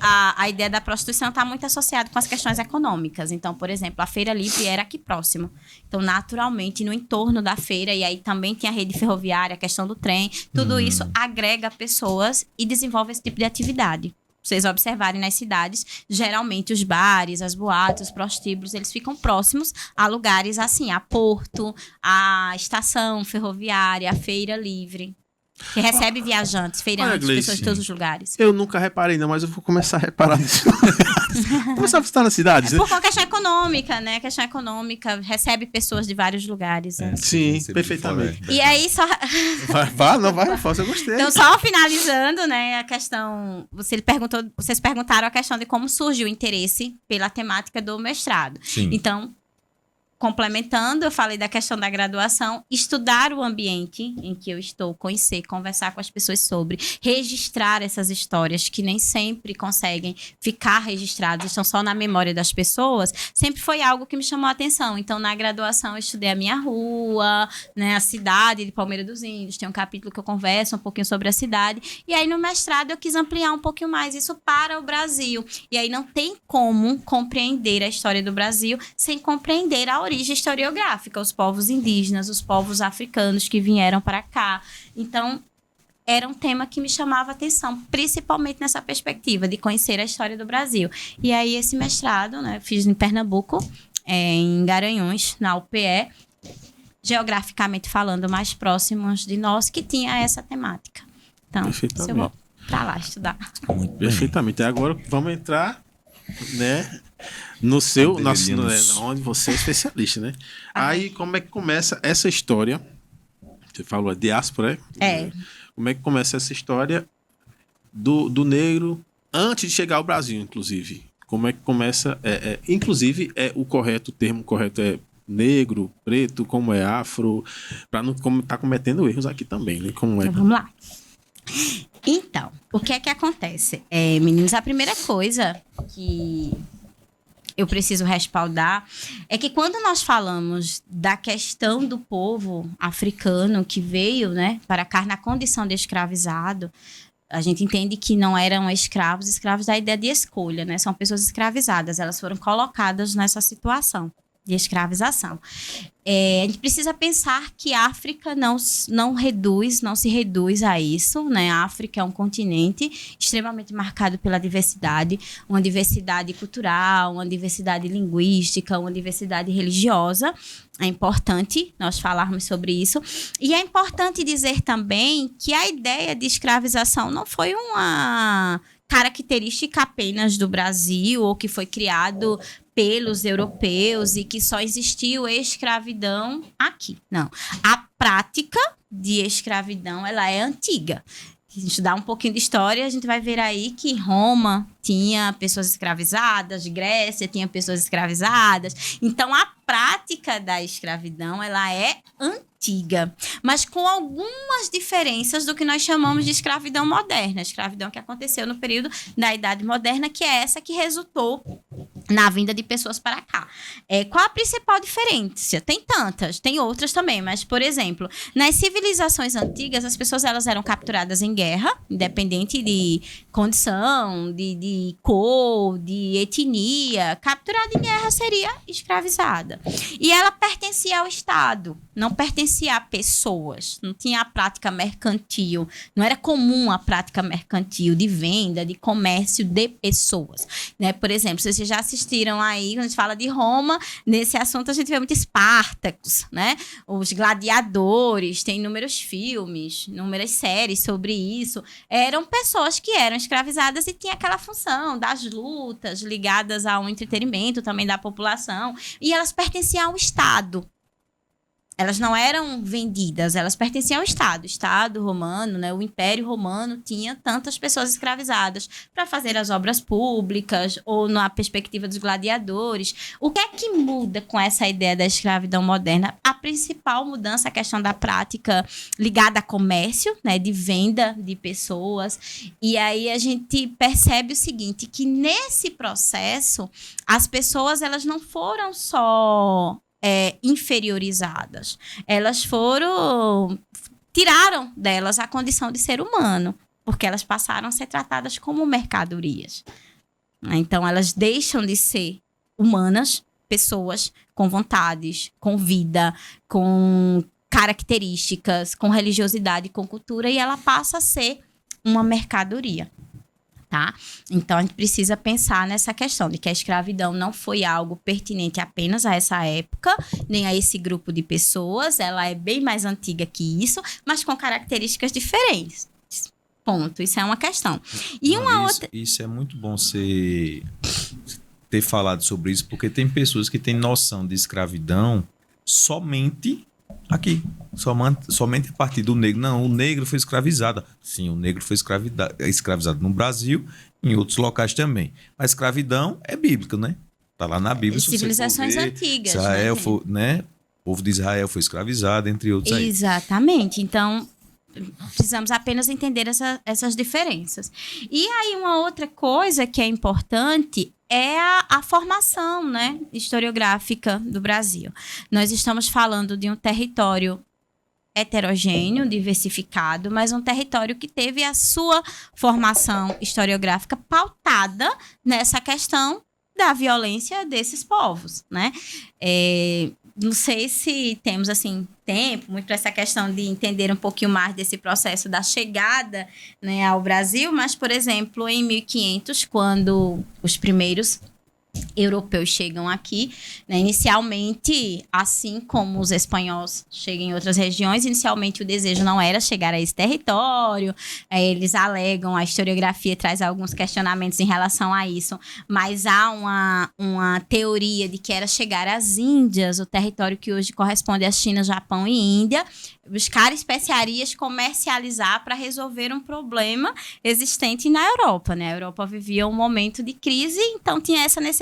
a ideia da prostituição está muito associada com as questões econômicas. Então, por exemplo, a Feira Livre era aqui próximo. Então, naturalmente, no entorno da feira, e aí também tem a rede ferroviária, a questão do trem, tudo isso agrega pessoas e desenvolve esse tipo de atividade. Vocês observarem nas cidades, geralmente os bares, as boates, os prostíbulos, eles ficam próximos a lugares assim, a porto, a estação ferroviária, a Feira Livre. Que recebe viajantes, feirantes, pessoas de todos os lugares. Eu nunca reparei, não, mas eu vou começar a reparar nisso. Começar a visitar nas cidades. Por uma questão econômica, né? Questão econômica, recebe pessoas de vários lugares. Sim, perfeitamente. E aí só... Vai, eu gostei. Então, só finalizando, né, a questão... Vocês perguntaram a questão de como surgiu o interesse pela temática do mestrado. Sim. Então, complementando, eu falei da questão da graduação, estudar o ambiente em que eu estou, conhecer, conversar com as pessoas sobre, registrar essas histórias que nem sempre conseguem ficar registradas, estão só na memória das pessoas, sempre foi algo que me chamou a atenção. Então, na graduação, eu estudei a minha rua, né, a cidade de Palmeira dos Índios, tem um capítulo que eu converso um pouquinho sobre a cidade, e aí no mestrado eu quis ampliar um pouquinho mais isso para o Brasil. E aí não tem como compreender a história do Brasil sem compreender a origem historiográfica, os povos indígenas, os povos africanos que vieram para cá. Então, era um tema que me chamava a atenção, principalmente nessa perspectiva de conhecer a história do Brasil. E aí, esse mestrado, né, fiz em Pernambuco, em Garanhuns, na UPE, geograficamente falando, mais próximos de nós, que tinha essa temática. Então, eu vou para lá estudar. Muito perfeitamente. Agora, vamos entrar, né, no seu, onde você é especialista, né? Aí, como é que começa essa história? Você falou a diáspora, é? Como é que começa essa história do negro antes de chegar ao Brasil, inclusive? Como é que começa? Inclusive, o termo correto é negro, preto, como é afro, para não estar cometendo erros aqui também, né? Como é? Então, vamos lá. Então, o que é que acontece? Meninos, a primeira coisa que eu preciso respaldar é que quando nós falamos da questão do povo africano que veio, né, para cá na condição de escravizado, a gente entende que não eram escravos da ideia de escolha, né? São pessoas escravizadas, elas foram colocadas nessa situação de escravização. A gente precisa pensar que a África não se reduz a isso, né? A África é um continente extremamente marcado pela diversidade, uma diversidade cultural, uma diversidade linguística, uma diversidade religiosa. É importante nós falarmos sobre isso. E é importante dizer também que a ideia de escravização não foi uma característica apenas do Brasil ou que foi criado pelos europeus e que só existiu escravidão aqui. Não. A prática de escravidão, ela é antiga. Se a gente estudar um pouquinho de história, a gente vai ver aí que Roma tinha pessoas escravizadas, Grécia tinha pessoas escravizadas. Então, a prática da escravidão, ela é antiga, mas com algumas diferenças do que nós chamamos de escravidão moderna. A escravidão que aconteceu no período da Idade Moderna, que é essa que resultou na vinda de pessoas para cá. Qual a principal diferença? Tem tantas, tem outras também, mas, por exemplo, nas civilizações antigas, as pessoas elas eram capturadas em guerra, independente de condição, de cor, de etnia. Capturada em guerra seria escravizada. E ela pertencia ao Estado, não pertencia a pessoas, não tinha a prática mercantil, não era comum a prática mercantil de venda, de comércio de pessoas, né? Por exemplo, vocês já assistiram aí, quando a gente fala de Roma, nesse assunto a gente vê muito Espartacus, né? Os gladiadores, tem inúmeros filmes, inúmeras séries sobre isso. Eram pessoas que eram escravizadas e tinha aquela função das lutas ligadas ao entretenimento também da população, e elas pertenciam ao Estado. Elas não eram vendidas, elas pertenciam ao Estado. O Estado romano, né, o Império Romano tinha tantas pessoas escravizadas para fazer as obras públicas ou na perspectiva dos gladiadores. O que é que muda com essa ideia da escravidão moderna? A principal mudança é a questão da prática ligada a comércio, né, de venda de pessoas. E aí a gente percebe o seguinte, que nesse processo as pessoas elas não foram só inferiorizadas. Elas tiraram delas a condição de ser humano, porque elas passaram a ser tratadas como mercadorias. Então, elas deixam de ser humanas, pessoas com vontades, com vida, com características, com religiosidade, com cultura, e ela passa a ser uma mercadoria. Tá? Então, a gente precisa pensar nessa questão de que a escravidão não foi algo pertinente apenas a essa época, nem a esse grupo de pessoas. Ela é bem mais antiga que isso, mas com características diferentes. Ponto. Isso é uma questão. E Isso é muito bom você ter falado sobre isso, porque tem pessoas que têm noção de escravidão somente aqui. Somente a partir do negro. Não, o negro foi escravizado. Sim, o negro foi escravizado no Brasil, em outros locais também. A escravidão é bíblica, né? Tá lá na Bíblia. Civilizações antigas. Israel foi, né? O povo de Israel foi escravizado, entre outros aí. Exatamente. Então, precisamos apenas entender essas diferenças. E aí, uma outra coisa que é importante é a formação, né, historiográfica do Brasil. Nós estamos falando de um território heterogêneo, diversificado, mas um território que teve a sua formação historiográfica pautada nessa questão da violência desses povos, né? Não sei se temos, assim, tempo muito para essa questão de entender um pouquinho mais desse processo da chegada, né, ao Brasil, mas, por exemplo, em 1500, quando os primeiros europeus chegam aqui, né, inicialmente, assim como os espanhóis chegam em outras regiões, inicialmente o desejo não era chegar a esse território, eles alegam, a historiografia traz alguns questionamentos em relação a isso, mas há uma teoria de que era chegar às Índias, o território que hoje corresponde à China, Japão e Índia, buscar especiarias, comercializar para resolver um problema existente na Europa, né? A Europa vivia um momento de crise, então tinha essa necessidade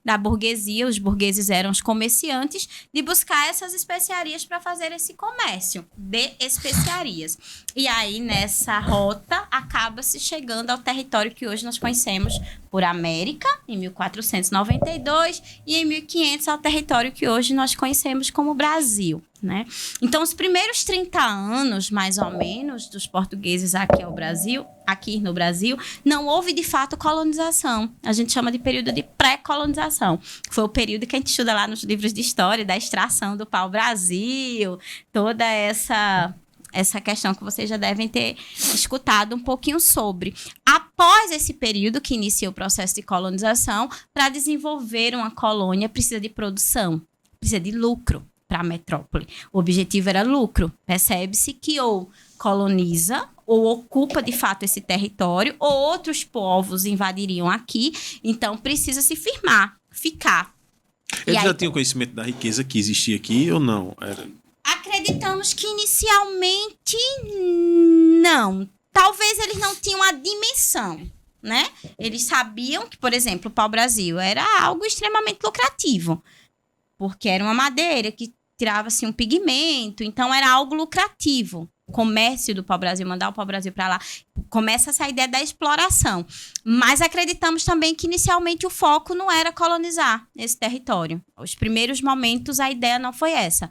da burguesia, os burgueses eram os comerciantes, de buscar essas especiarias para fazer esse comércio de especiarias. E aí, nessa rota, acaba-se chegando ao território que hoje nós conhecemos por América, em 1492, e em 1500 ao território que hoje nós conhecemos como Brasil, né? Então, os primeiros 30 anos, mais ou menos, dos portugueses aqui no Brasil, não houve, de fato, colonização. A gente chama de período de pré-colonização. Foi o período que a gente estuda lá nos livros de história, da extração do pau-brasil, toda essa questão que vocês já devem ter escutado um pouquinho sobre. Após esse período que inicia o processo de colonização, para desenvolver uma colônia precisa de produção, precisa de lucro para a metrópole. O objetivo era lucro. Percebe-se que ou coloniza ou ocupa de fato esse território, ou outros povos invadiriam aqui, então precisa se ficar. Eles já tinham conhecimento da riqueza que existia aqui ou não? Acreditamos que inicialmente não. Talvez eles não tinham a dimensão, né? Eles sabiam que, por exemplo, o pau-brasil era algo extremamente lucrativo, porque era uma madeira que tirava-se um pigmento, então era algo lucrativo. O comércio do pau-brasil, mandar o pau-brasil para lá, começa essa ideia da exploração. Mas acreditamos também que inicialmente o foco não era colonizar esse território. Os primeiros momentos a ideia não foi essa.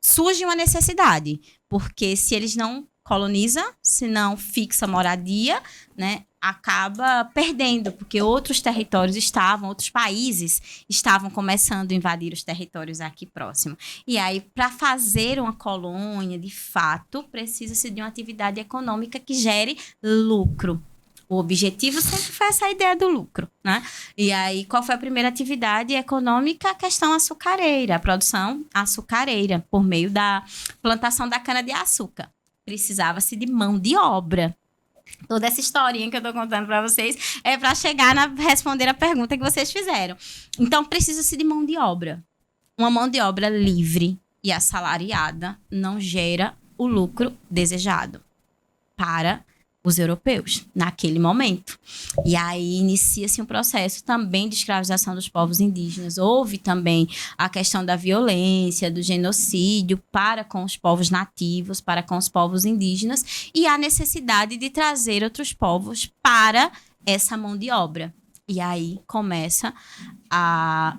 Surge uma necessidade, porque se eles não colonizam, se não fixa moradia, né, acaba perdendo, porque outros países estavam começando a invadir os territórios aqui próximos. E aí, para fazer uma colônia, de fato, precisa-se de uma atividade econômica que gere lucro. O objetivo sempre foi essa ideia do lucro, né? E aí, qual foi a primeira atividade econômica? A questão açucareira, a produção açucareira, por meio da plantação da cana-de-açúcar. Precisava-se de mão de obra. Toda essa historinha que eu estou contando para vocês é para chegar a responder a pergunta que vocês fizeram. Então, precisa-se de mão de obra. Uma mão de obra livre e assalariada não gera o lucro desejado para os europeus, naquele momento. E aí inicia-se um processo também de escravização dos povos indígenas. Houve também a questão da violência, do genocídio para com os povos nativos, para com os povos indígenas, e a necessidade de trazer outros povos para essa mão de obra. E aí começa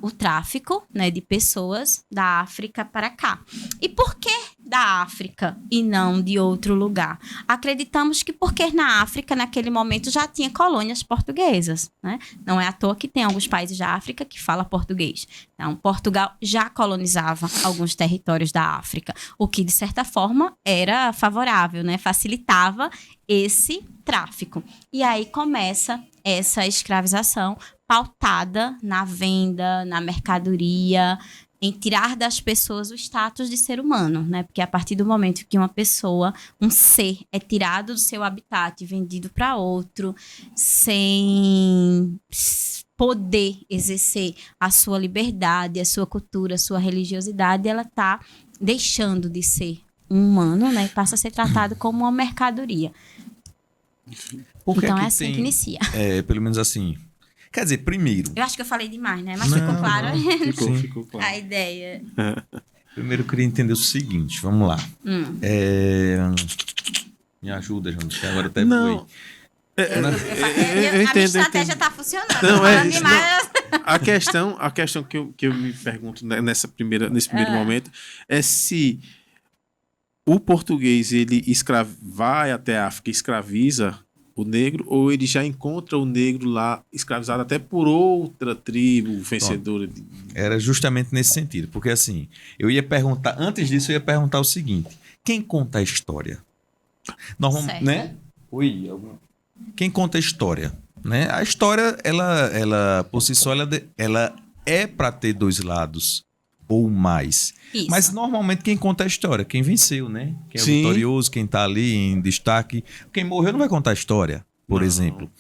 o tráfico, né, de pessoas da África para cá. E por que da África e não de outro lugar? Acreditamos que porque na África, naquele momento, já tinha colônias portuguesas, né? Não é à toa que tem alguns países da África que falam português. Então, Portugal já colonizava alguns territórios da África, o que, de certa forma, era favorável, né? Facilitava esse tráfico. E aí começa essa escravização pautada na venda, na mercadoria, em tirar das pessoas o status de ser humano, né? Porque a partir do momento que uma pessoa, um ser, é tirado do seu habitat e vendido para outro, sem poder exercer a sua liberdade, a sua cultura, a sua religiosidade, ela está deixando de ser um humano, né? E passa a ser tratado como uma mercadoria. Então é assim que inicia. Pelo menos assim. Quer dizer, primeiro... Eu acho que eu falei demais, né? Mas ficou claro. Ficou claro. A ideia. Primeiro eu queria entender o seguinte, vamos lá. Me ajuda, João, que agora até não. Foi. A minha estratégia está funcionando. Não, a questão que eu me pergunto nesse primeiro momento é se o português ele vai até a África e escraviza o negro, ou ele já encontra o negro lá escravizado até por outra tribo vencedora. Era justamente nesse sentido, porque assim, antes disso eu ia perguntar o seguinte: quem conta a história? Normalmente, né? Quem conta a história? Né? A história, ela por si só, ela é para ter dois lados ou mais. Isso. Mas normalmente quem conta a história? Quem venceu, né? Quem é o vitorioso, quem tá ali em destaque. Quem morreu não vai contar a história, por exemplo.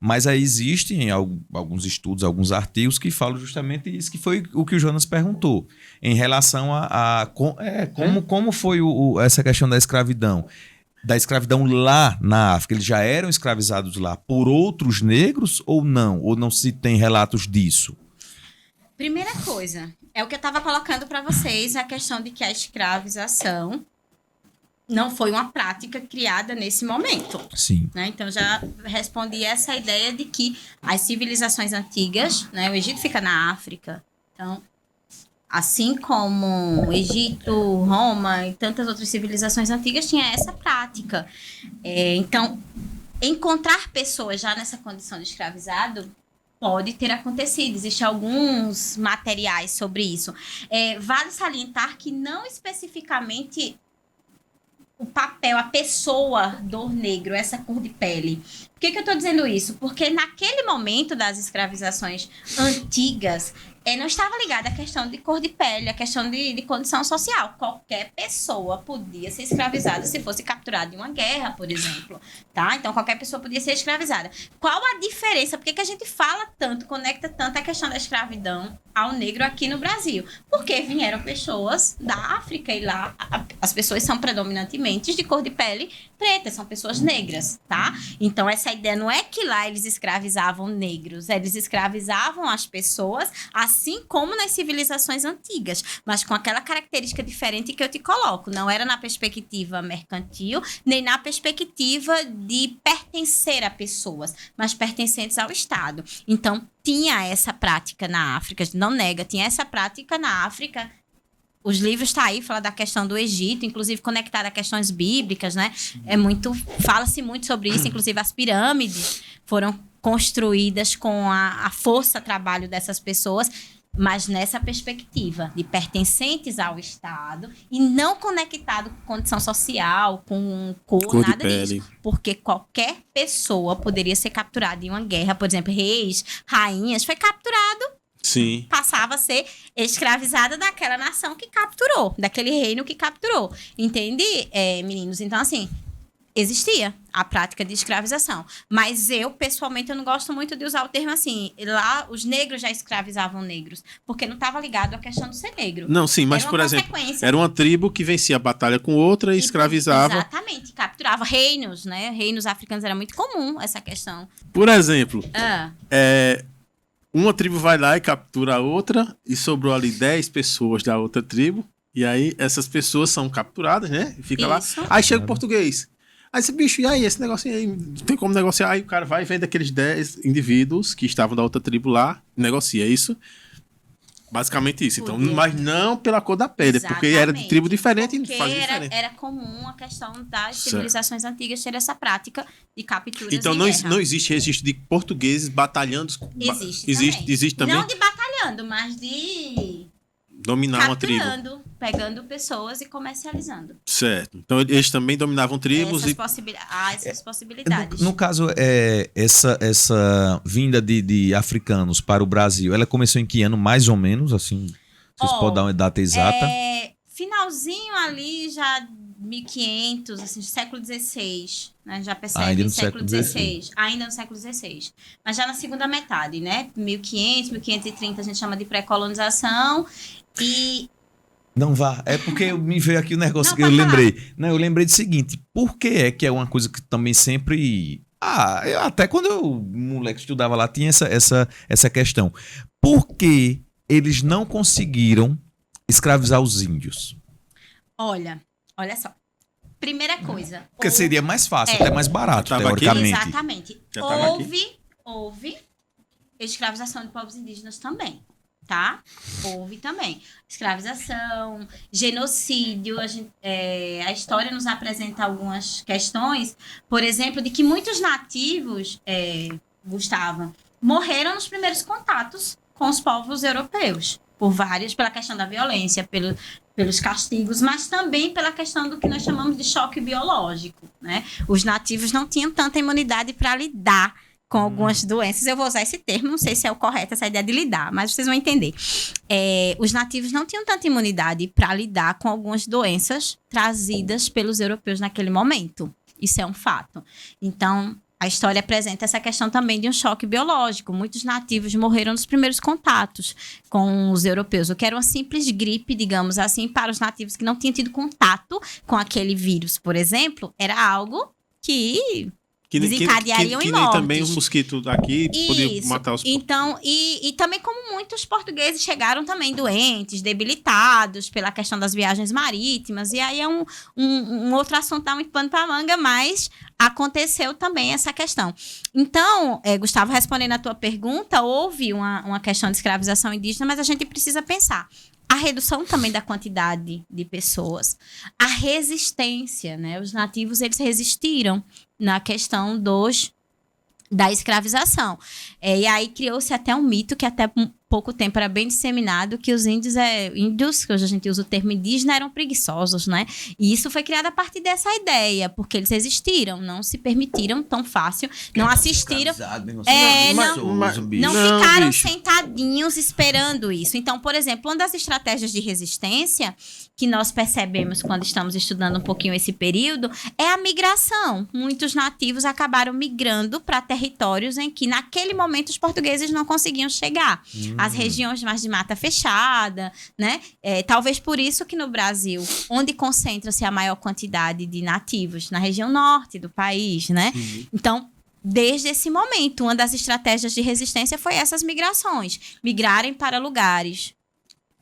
Mas aí existem alguns estudos, alguns artigos que falam justamente isso, que foi o que o Jonas perguntou, em relação como foi essa questão da escravidão. Da escravidão lá na África. Eles já eram escravizados lá por outros negros ou não? Ou não se tem relatos disso? Primeira coisa, é o que eu estava colocando para vocês, a questão de que a escravização não foi uma prática criada nesse momento. Sim. Né? Então, já respondi essa ideia de que as civilizações antigas, né, o Egito fica na África, então, assim como o Egito, Roma e tantas outras civilizações antigas, tinha essa prática. Então, encontrar pessoas já nessa condição de escravizado pode ter acontecido. Existem alguns materiais sobre isso. Vale salientar que não especificamente o papel, a pessoa do negro, essa cor de pele. Por que eu estou dizendo isso? Porque naquele momento das escravizações antigas, não estava ligada à questão de cor de pele, à questão de condição social. Qualquer pessoa podia ser escravizada se fosse capturada em uma guerra, por exemplo. Tá? Então, qualquer pessoa podia ser escravizada. Qual a diferença? Por que a gente fala tanto, conecta tanto a questão da escravidão ao negro aqui no Brasil? Porque vieram pessoas da África e lá as pessoas são predominantemente de cor de pele preta, são pessoas negras, tá? Então, essa ideia não é que lá eles escravizavam negros, eles escravizavam as pessoas, assim como nas civilizações antigas, mas com aquela característica diferente que eu te coloco. Não era na perspectiva mercantil, nem na perspectiva de pertencer a pessoas, mas pertencentes ao Estado. Então, tinha essa prática na África, não nega, tinha essa prática na África. Os livros estão aí, fala da questão do Egito, inclusive conectada a questões bíblicas, né? Fala-se muito sobre isso, inclusive as pirâmides foram construídas com a força-trabalho dessas pessoas, mas nessa perspectiva de pertencentes ao Estado e não conectado com condição social, com cor nada disso. Porque qualquer pessoa poderia ser capturada em uma guerra, por exemplo, reis, rainhas, foi capturado. Sim. Passava a ser escravizada daquela nação que capturou, daquele reino que capturou. Entende, meninos? Então, assim, existia a prática de escravização. Mas eu, pessoalmente, eu não gosto muito de usar o termo assim. Lá, os negros já escravizavam negros. Porque não estava ligado à questão de ser negro. Não, sim, mas, por exemplo, era uma tribo que vencia a batalha com outra e escravizava. Exatamente, capturava reinos, né? Reinos africanos era muito comum essa questão. Por exemplo, uma tribo vai lá e captura a outra e sobrou ali 10 pessoas da outra tribo. E aí essas pessoas são capturadas, né? Fica lá. Aí chega o português. Aí esse bicho, e aí, esse negocinho aí, não tem como negociar. Aí o cara vai e vende aqueles 10 indivíduos que estavam da outra tribo lá, negocia isso. Basicamente isso. Então, mas não pela cor da pele, porque era de tribo diferente e faz diferente. Era comum a questão das civilizações antigas ter essa prática de capturas. Então não existe registro de portugueses batalhando. Existe também. Não de batalhando, mas de dominar uma tribo. Pegando pessoas e comercializando. Certo. Então eles também dominavam tribos essas possibilidades. No caso, essa vinda de africanos para o Brasil, ela começou em que ano, mais ou menos, assim? Vocês podem dar uma data exata? Finalzinho ali, já 1500, assim, século XVI, né? Já percebe, ainda no século XVI. Ainda no século XVI. Mas já na segunda metade, né? 1500, 1530 a gente chama de pré-colonização e... Não vá, é porque me veio aqui o negócio que eu lembrei. Não, eu lembrei do seguinte, por que é uma coisa que também sempre... até quando eu, moleque, estudava lá, tinha essa questão. Por que eles não conseguiram escravizar os índios? Olha só. Primeira coisa. Porque seria mais fácil, até mais barato, teoricamente. Exatamente. Houve escravização de povos indígenas também, tá? Houve também. Escravização, genocídio. A história nos apresenta algumas questões, por exemplo, de que muitos nativos, Gustavo, morreram nos primeiros contatos com os povos europeus. Pela questão da violência, pelos castigos, mas também pela questão do que nós chamamos de choque biológico, né? Os nativos não tinham tanta imunidade para lidar com algumas doenças. Eu vou usar esse termo, não sei se é o correto, essa ideia de lidar, mas vocês vão entender. Os nativos não tinham tanta imunidade para lidar com algumas doenças trazidas pelos europeus naquele momento. Isso é um fato. Então, a história apresenta essa questão também de um choque biológico. Muitos nativos morreram nos primeiros contatos com os europeus. O que era uma simples gripe, digamos assim, para os nativos que não tinham tido contato com aquele vírus, por exemplo, era algo que desencadeariam em mortes. Nem também o mosquito daqui podia matar os... Então, e também como muitos portugueses chegaram também doentes, debilitados pela questão das viagens marítimas, e aí é um outro assunto, dá muito pano para manga, mas aconteceu também essa questão. Então, Gustavo, respondendo a tua pergunta, houve uma questão de escravização indígena, mas a gente precisa pensar a redução também da quantidade de pessoas, a resistência, né? Os nativos, eles resistiram na questão da escravização. E aí criou-se até um mito que até pouco tempo era bem disseminado, que os índios, que hoje a gente usa o termo indígena, eram preguiçosos, né? E isso foi criado a partir dessa ideia, porque eles resistiram, não se permitiram tão fácil, não assistiram... Não ficaram sentadinhos esperando isso. Então, por exemplo, uma das estratégias de resistência que nós percebemos quando estamos estudando um pouquinho esse período é a migração. Muitos nativos acabaram migrando para territórios em que, naquele momento, os portugueses não conseguiam chegar. As regiões mais de mata fechada, né? Talvez por isso que no Brasil, onde concentra-se a maior quantidade de nativos, na região norte do país, né? Sim. Então, desde esse momento, uma das estratégias de resistência foi essas migrações. Migrarem para lugares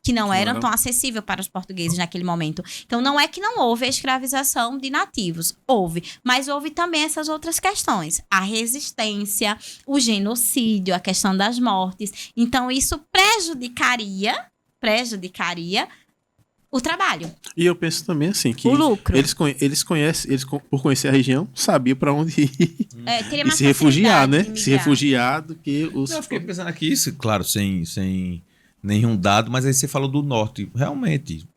que não eram tão acessíveis para os portugueses naquele momento. Então, não é que não houve a escravização de nativos. Houve. Mas houve também essas outras questões. A resistência, o genocídio, a questão das mortes. Então, isso prejudicaria o trabalho. E eu penso também assim, que o lucro. Eles por conhecer a região, sabiam para onde ir e se refugiar, né? Se refugiar do que os... Eu fiquei pensando aqui, isso, claro, sem nenhum dado, mas aí você falou do norte, realmente.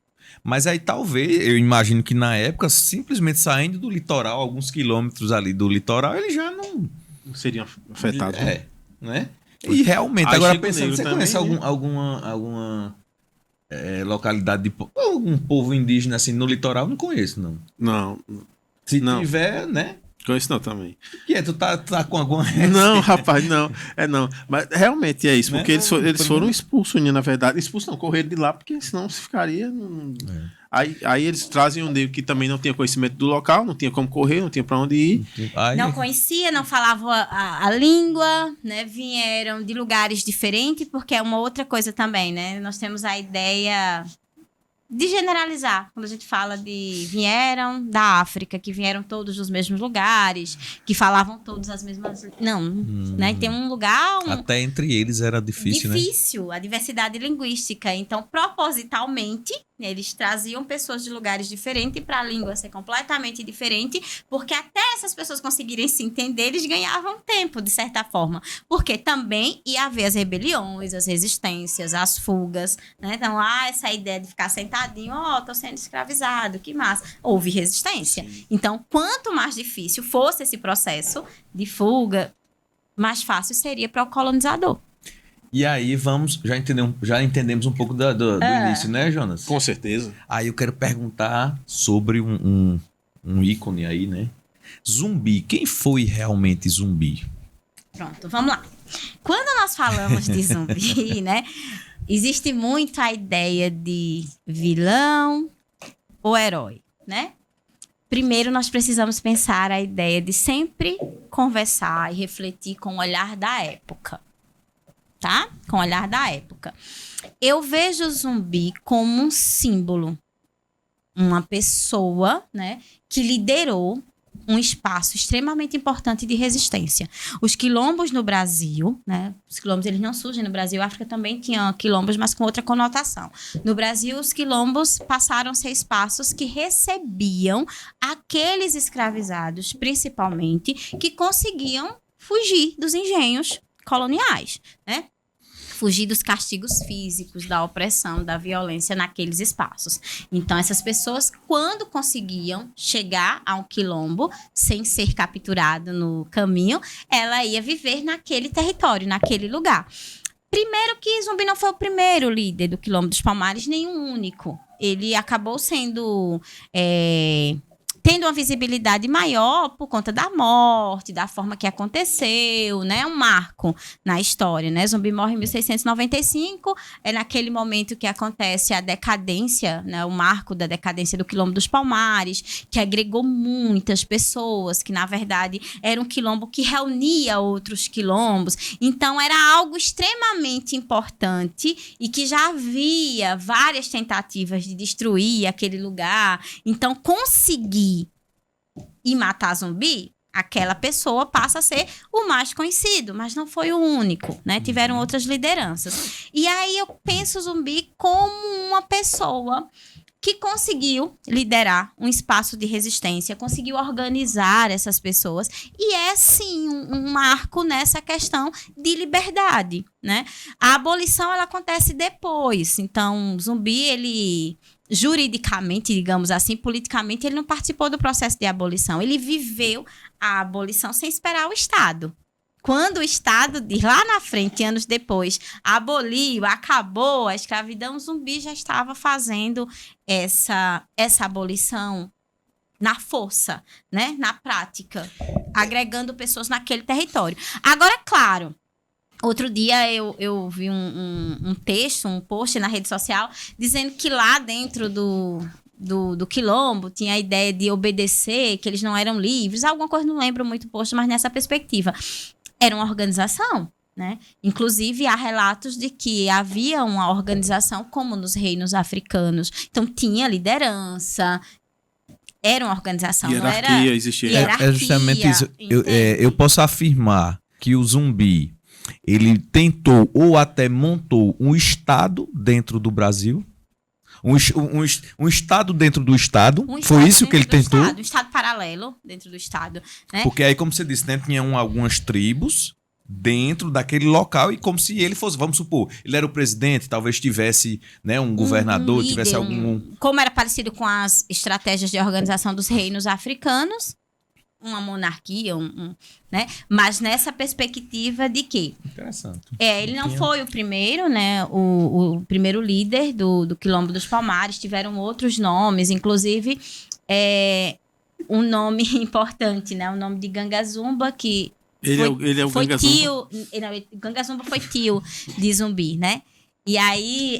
Mas aí talvez, eu imagino que na época, simplesmente saindo do litoral, alguns quilômetros ali do litoral, ele já não seriam afetados. Né? E realmente, agora pensando, você também, conhece alguma localidade de algum povo indígena assim no litoral? Não conheço, não. Não. Se tiver, né? Conheço não também. Que tu tá com alguma... Não, rapaz, não. Não. Mas realmente é isso, porque eles foram expulsos, na verdade. Expulsos não, correram de lá, porque senão se ficaria... Aí eles trazem um negro que também não tinha conhecimento do local, não tinha como correr, não tinha para onde ir. Não conhecia, não falava a língua, né? Vieram de lugares diferentes, porque é uma outra coisa também, né? Nós temos a ideia de generalizar, quando a gente fala vieram da África, que vieram todos dos mesmos lugares, que falavam todos as mesmas... Não, né? Tem um lugar... Até entre eles era difícil, né? Difícil, a diversidade linguística. Então, propositalmente, eles traziam pessoas de lugares diferentes para a língua ser completamente diferente, porque até essas pessoas conseguirem se entender, eles ganhavam tempo, de certa forma. Porque também ia haver as rebeliões, as resistências, as fugas, né? Então, essa ideia de ficar sentadinho, tô sendo escravizado, que massa. Houve resistência. Sim. Então, quanto mais difícil fosse esse processo de fuga, mais fácil seria para o colonizador. E aí já entendemos um pouco do início, né, Jonas? Com certeza. Aí eu quero perguntar sobre um ícone aí, né? Zumbi. Quem foi realmente Zumbi? Pronto, vamos lá. Quando nós falamos de zumbi, né? Existe muito a ideia de vilão ou herói, né? Primeiro, nós precisamos pensar a ideia de sempre conversar e refletir com o olhar da época. Tá? Com o olhar da época. Eu vejo o zumbi como um símbolo. Uma pessoa, né, que liderou um espaço extremamente importante de resistência. Os quilombos no Brasil, né? Os quilombos eles não surgem no Brasil. A África também tinha quilombos, mas com outra conotação. No Brasil, os quilombos passaram a ser espaços que recebiam aqueles escravizados, principalmente, que conseguiam fugir dos engenhos coloniais, né? Fugir dos castigos físicos, da opressão, da violência naqueles espaços. Então, essas pessoas, quando conseguiam chegar a um quilombo, sem ser capturado no caminho, ela ia viver naquele território, naquele lugar. Primeiro que Zumbi não foi o primeiro líder do Quilombo dos Palmares, nem o único. Ele acabou sendo... tendo uma visibilidade maior por conta da morte, da forma que aconteceu, né? Um marco na história, né? Zumbi morre em 1695, é naquele momento que acontece a decadência, né? O marco da decadência do Quilombo dos Palmares, que agregou muitas pessoas, que na verdade era um quilombo que reunia outros quilombos. Então era algo extremamente importante e que já havia várias tentativas de destruir aquele lugar. Então conseguir e matar Zumbi, aquela pessoa passa a ser o mais conhecido, mas não foi o único, né? Tiveram outras lideranças. E aí eu penso Zumbi como uma pessoa que conseguiu liderar um espaço de resistência, conseguiu organizar essas pessoas e é, sim, um marco nessa questão de liberdade, né? A abolição, ela acontece depois. Então, Zumbi, ele... juridicamente, digamos assim, politicamente, ele não participou do processo de abolição. Ele viveu a abolição sem esperar o Estado. Quando o Estado, lá na frente, anos depois, aboliu, acabou a escravidão, Zumbi já estava fazendo essa abolição na força, né? Na prática, agregando pessoas naquele território. Agora, claro, outro dia eu vi um texto, um post na rede social, dizendo que lá dentro do quilombo tinha a ideia de obedecer, que eles não eram livres, alguma coisa, não lembro muito o post, mas nessa perspectiva. Era uma organização, né? Inclusive, há relatos de que havia uma organização como nos reinos africanos. Então, tinha liderança, era uma organização, hierarquia, não era... existia. É justamente isso. Eu posso afirmar que o Zumbi, ele tentou ou até montou um Estado dentro do Brasil. Um Estado dentro do Estado. Foi isso que ele tentou? Um Estado paralelo dentro do Estado. Né? Porque aí, como você disse, né, tinha algumas tribos dentro daquele local e como se ele fosse, vamos supor, ele era o presidente, talvez tivesse, né, um governador, líder, tivesse algum... Como era parecido com as estratégias de organização dos reinos africanos, uma monarquia, né? Mas nessa perspectiva de que... Interessante. Ele não foi o primeiro, né? O primeiro líder do Quilombo dos Palmares. Tiveram outros nomes, inclusive um nome importante, né? O nome de Gangazumba, que ele é o foi Gangazumba? Gangazumba foi tio de Zumbi, né? E aí,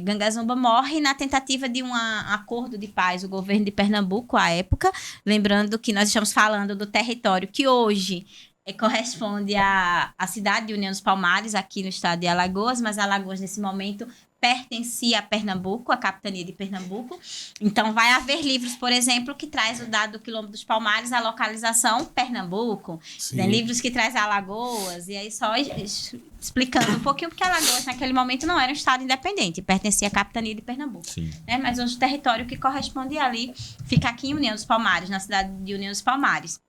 Gangazumba morre na tentativa de um acordo de paz, o governo de Pernambuco, à época. Lembrando que nós estamos falando do território que hoje corresponde à cidade de União dos Palmares, aqui no estado de Alagoas, mas Alagoas, nesse momento, pertencia a Pernambuco, a capitania de Pernambuco. Então, vai haver livros, por exemplo, que traz o dado do Quilombo dos Palmares, a localização Pernambuco. Tem livros que traz Alagoas, e aí só explicando um pouquinho, porque Alagoas, naquele momento, não era um estado independente, pertencia à capitania de Pernambuco. Né? Mas hoje o território que corresponde ali fica aqui em União dos Palmares, na cidade de União dos Palmares.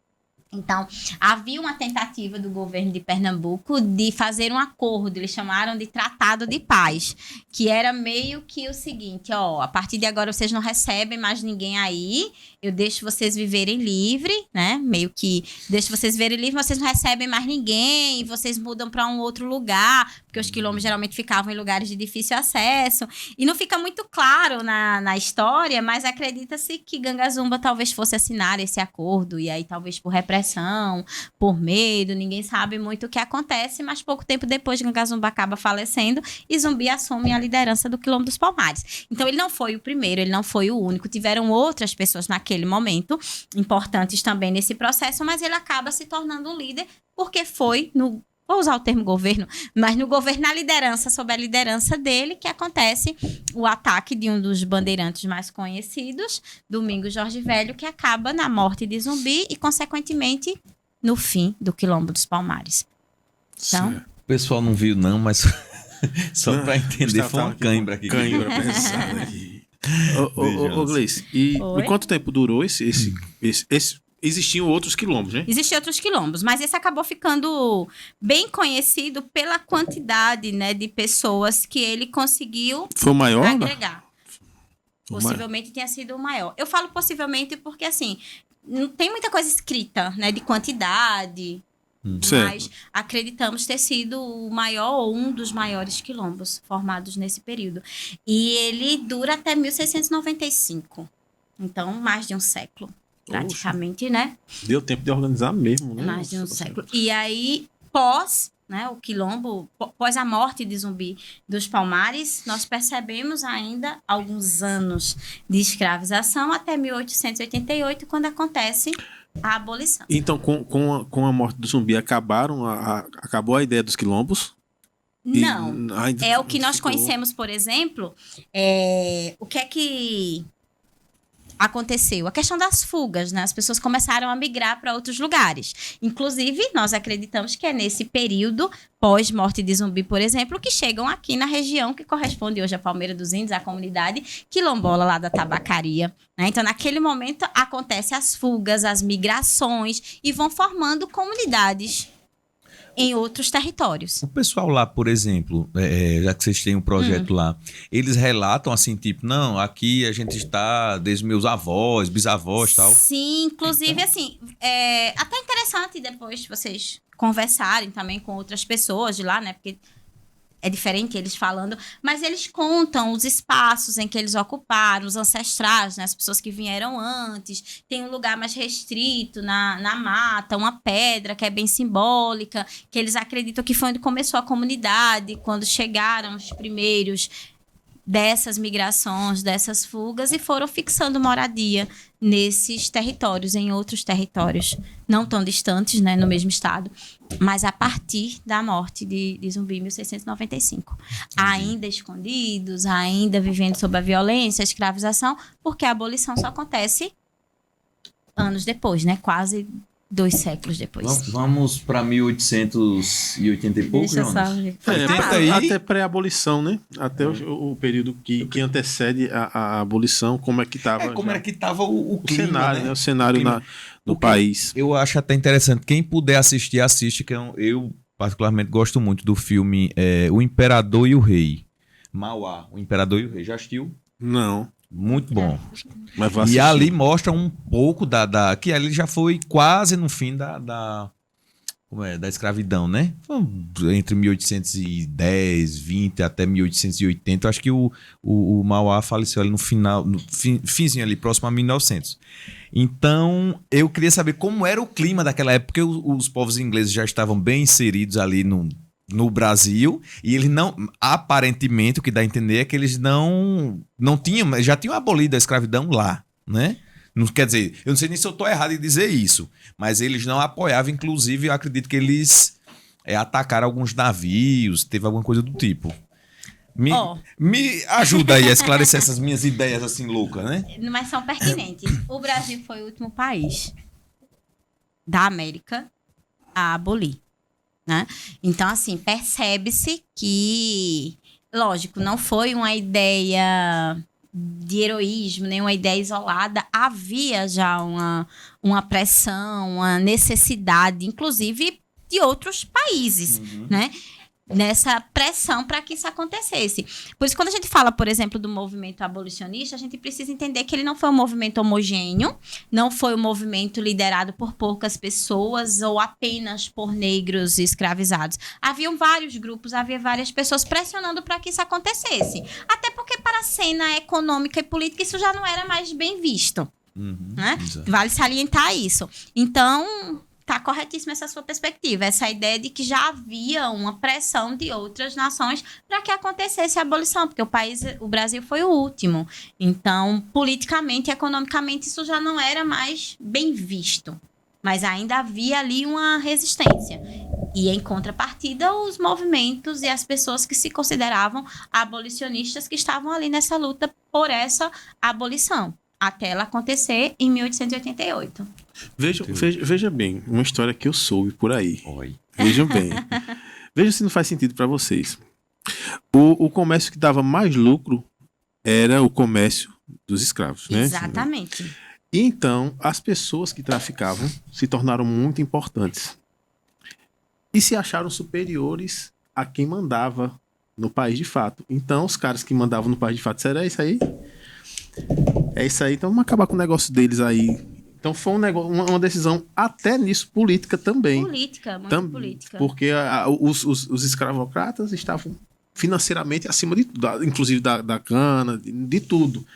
Então, havia uma tentativa do governo de Pernambuco de fazer um acordo, eles chamaram de Tratado de Paz, que era meio que o seguinte, a partir de agora vocês não recebem mais ninguém aí, eu deixo vocês viverem livre, né? Meio que deixo vocês viverem livre, vocês não recebem mais ninguém, vocês mudam para um outro lugar, porque os quilombos geralmente ficavam em lugares de difícil acesso, e não fica muito claro na história, mas acredita-se que Gangazumba talvez fosse assinar esse acordo, e aí talvez por repressão, por medo, ninguém sabe muito o que acontece, mas pouco tempo depois Gangazumba acaba falecendo e Zumbi assume a liderança do Quilombo dos Palmares. Então ele não foi o primeiro, ele não foi o único, tiveram outras pessoas naquele momento, importantes também nesse processo, mas ele acaba se tornando um líder, porque foi vou usar o termo governo, mas no governo, na liderança, sob a liderança dele, que acontece o ataque de um dos bandeirantes mais conhecidos, Domingos Jorge Velho, que acaba na morte de Zumbi e, consequentemente, no fim do Quilombo dos Palmares. Então, o pessoal não viu, não, mas só para entender, foi uma cãibra aqui. Cãibra pesada aqui. Ô Gleice, e quanto tempo durou esse existiam outros quilombos, né? Existiam outros quilombos, mas esse acabou ficando bem conhecido pela quantidade, né, de pessoas que ele conseguiu agregar. Possivelmente tenha sido o maior. Eu falo possivelmente porque, assim, não tem muita coisa escrita, né, de quantidade, mas acreditamos ter sido o maior ou um dos maiores quilombos formados nesse período. E ele dura até 1695. Então, mais de um século. Praticamente, né? Deu tempo de organizar mesmo, né? Mais de um século. E aí, né, o quilombo, pós a morte de Zumbi dos Palmares, nós percebemos ainda alguns anos de escravização até 1888, quando acontece a abolição. Então, com a morte do Zumbi, acabou a ideia dos quilombos? Não. É o que nós conhecemos, por exemplo, o que é que aconteceu? A questão das fugas, né? As pessoas começaram a migrar para outros lugares. Inclusive, nós acreditamos que é nesse período, pós-morte de Zumbi, por exemplo, que chegam aqui na região que corresponde hoje à Palmeira dos Índios, à comunidade quilombola lá da Tabacaria. Né? Então, naquele momento, acontecem as fugas, as migrações e vão formando comunidades em outros territórios. O pessoal lá, por exemplo, já que vocês têm um projeto lá, eles relatam assim, tipo, não, aqui a gente está desde meus avós, bisavós e tal. Sim, inclusive, então, assim, até interessante depois vocês conversarem também com outras pessoas de lá, né? Porque é diferente eles falando, mas eles contam os espaços em que eles ocuparam, os ancestrais, né, as pessoas que vieram antes. Tem um lugar mais restrito na mata, uma pedra que é bem simbólica, que eles acreditam que foi onde começou a comunidade, quando chegaram os primeiros dessas migrações, dessas fugas, e foram fixando moradia nesses territórios, em outros territórios, não tão distantes, né, no mesmo estado, mas a partir da morte de Zumbi em 1695. Ainda escondidos, ainda vivendo sob a violência, a escravização, porque a abolição só acontece anos depois, né, quase 2 séculos depois. Vamos para 1880 e pouco, Jonas? Até pré-abolição, né? Até o período que antecede a abolição, como é que estava. Como era que estava o clima, cenário, né? O cenário no país. Eu acho até interessante. Quem puder assiste, que eu particularmente gosto muito do filme O Imperador e o Rei. Mauá, O Imperador e o Rei. Já assistiu? Não. Muito bom. E ali mostra um pouco que ali já foi quase no fim da escravidão, né? Entre 1810, 20 até 1880. Eu acho que o Mauá faleceu ali no final, finzinho ali, próximo a 1900. Então, eu queria saber como era o clima daquela época, porque os povos ingleses já estavam bem inseridos ali no Brasil, e eles não, aparentemente, o que dá a entender é que eles não tinham, já tinham abolido a escravidão lá, né? Não quer dizer, eu não sei nem se eu estou errado em dizer isso, mas eles não apoiavam, inclusive eu acredito que eles atacaram alguns navios, teve alguma coisa do tipo. Me ajuda aí a esclarecer essas minhas ideias assim loucas, né? Mas são pertinentes. O Brasil foi o último país da América a abolir, né? Então, assim, percebe-se que, lógico, não foi uma ideia de heroísmo, nem uma ideia isolada. Havia já uma pressão, uma necessidade, inclusive de outros países, né? Nessa pressão para que isso acontecesse. Por isso, quando a gente fala, por exemplo, do movimento abolicionista, a gente precisa entender que ele não foi um movimento homogêneo, não foi um movimento liderado por poucas pessoas ou apenas por negros escravizados. Haviam vários grupos, havia várias pessoas pressionando para que isso acontecesse. Até porque para a cena econômica e política isso já não era mais bem visto. Né? Vale salientar isso. Então, tá corretíssima essa sua perspectiva, essa ideia de que já havia uma pressão de outras nações para que acontecesse a abolição, porque o Brasil foi o último. Então, politicamente e economicamente, isso já não era mais bem visto. Mas ainda havia ali uma resistência. E, em contrapartida, os movimentos e as pessoas que se consideravam abolicionistas que estavam ali nessa luta por essa abolição, até ela acontecer em 1888. Veja bem, uma história que eu soube por aí. Oi. Vejam bem. Veja se não faz sentido para vocês. O comércio que dava mais lucro era o comércio dos escravos, né? Exatamente. E então, as pessoas que traficavam se tornaram muito importantes. E se acharam superiores a quem mandava no país de fato. Então, os caras que mandavam no país de fato, será isso aí? É isso aí, então vamos acabar com o negócio deles aí. Então foi uma decisão até nisso política também. Política, muito política. Porque os escravocratas estavam financeiramente acima de tudo, inclusive da cana, de tudo.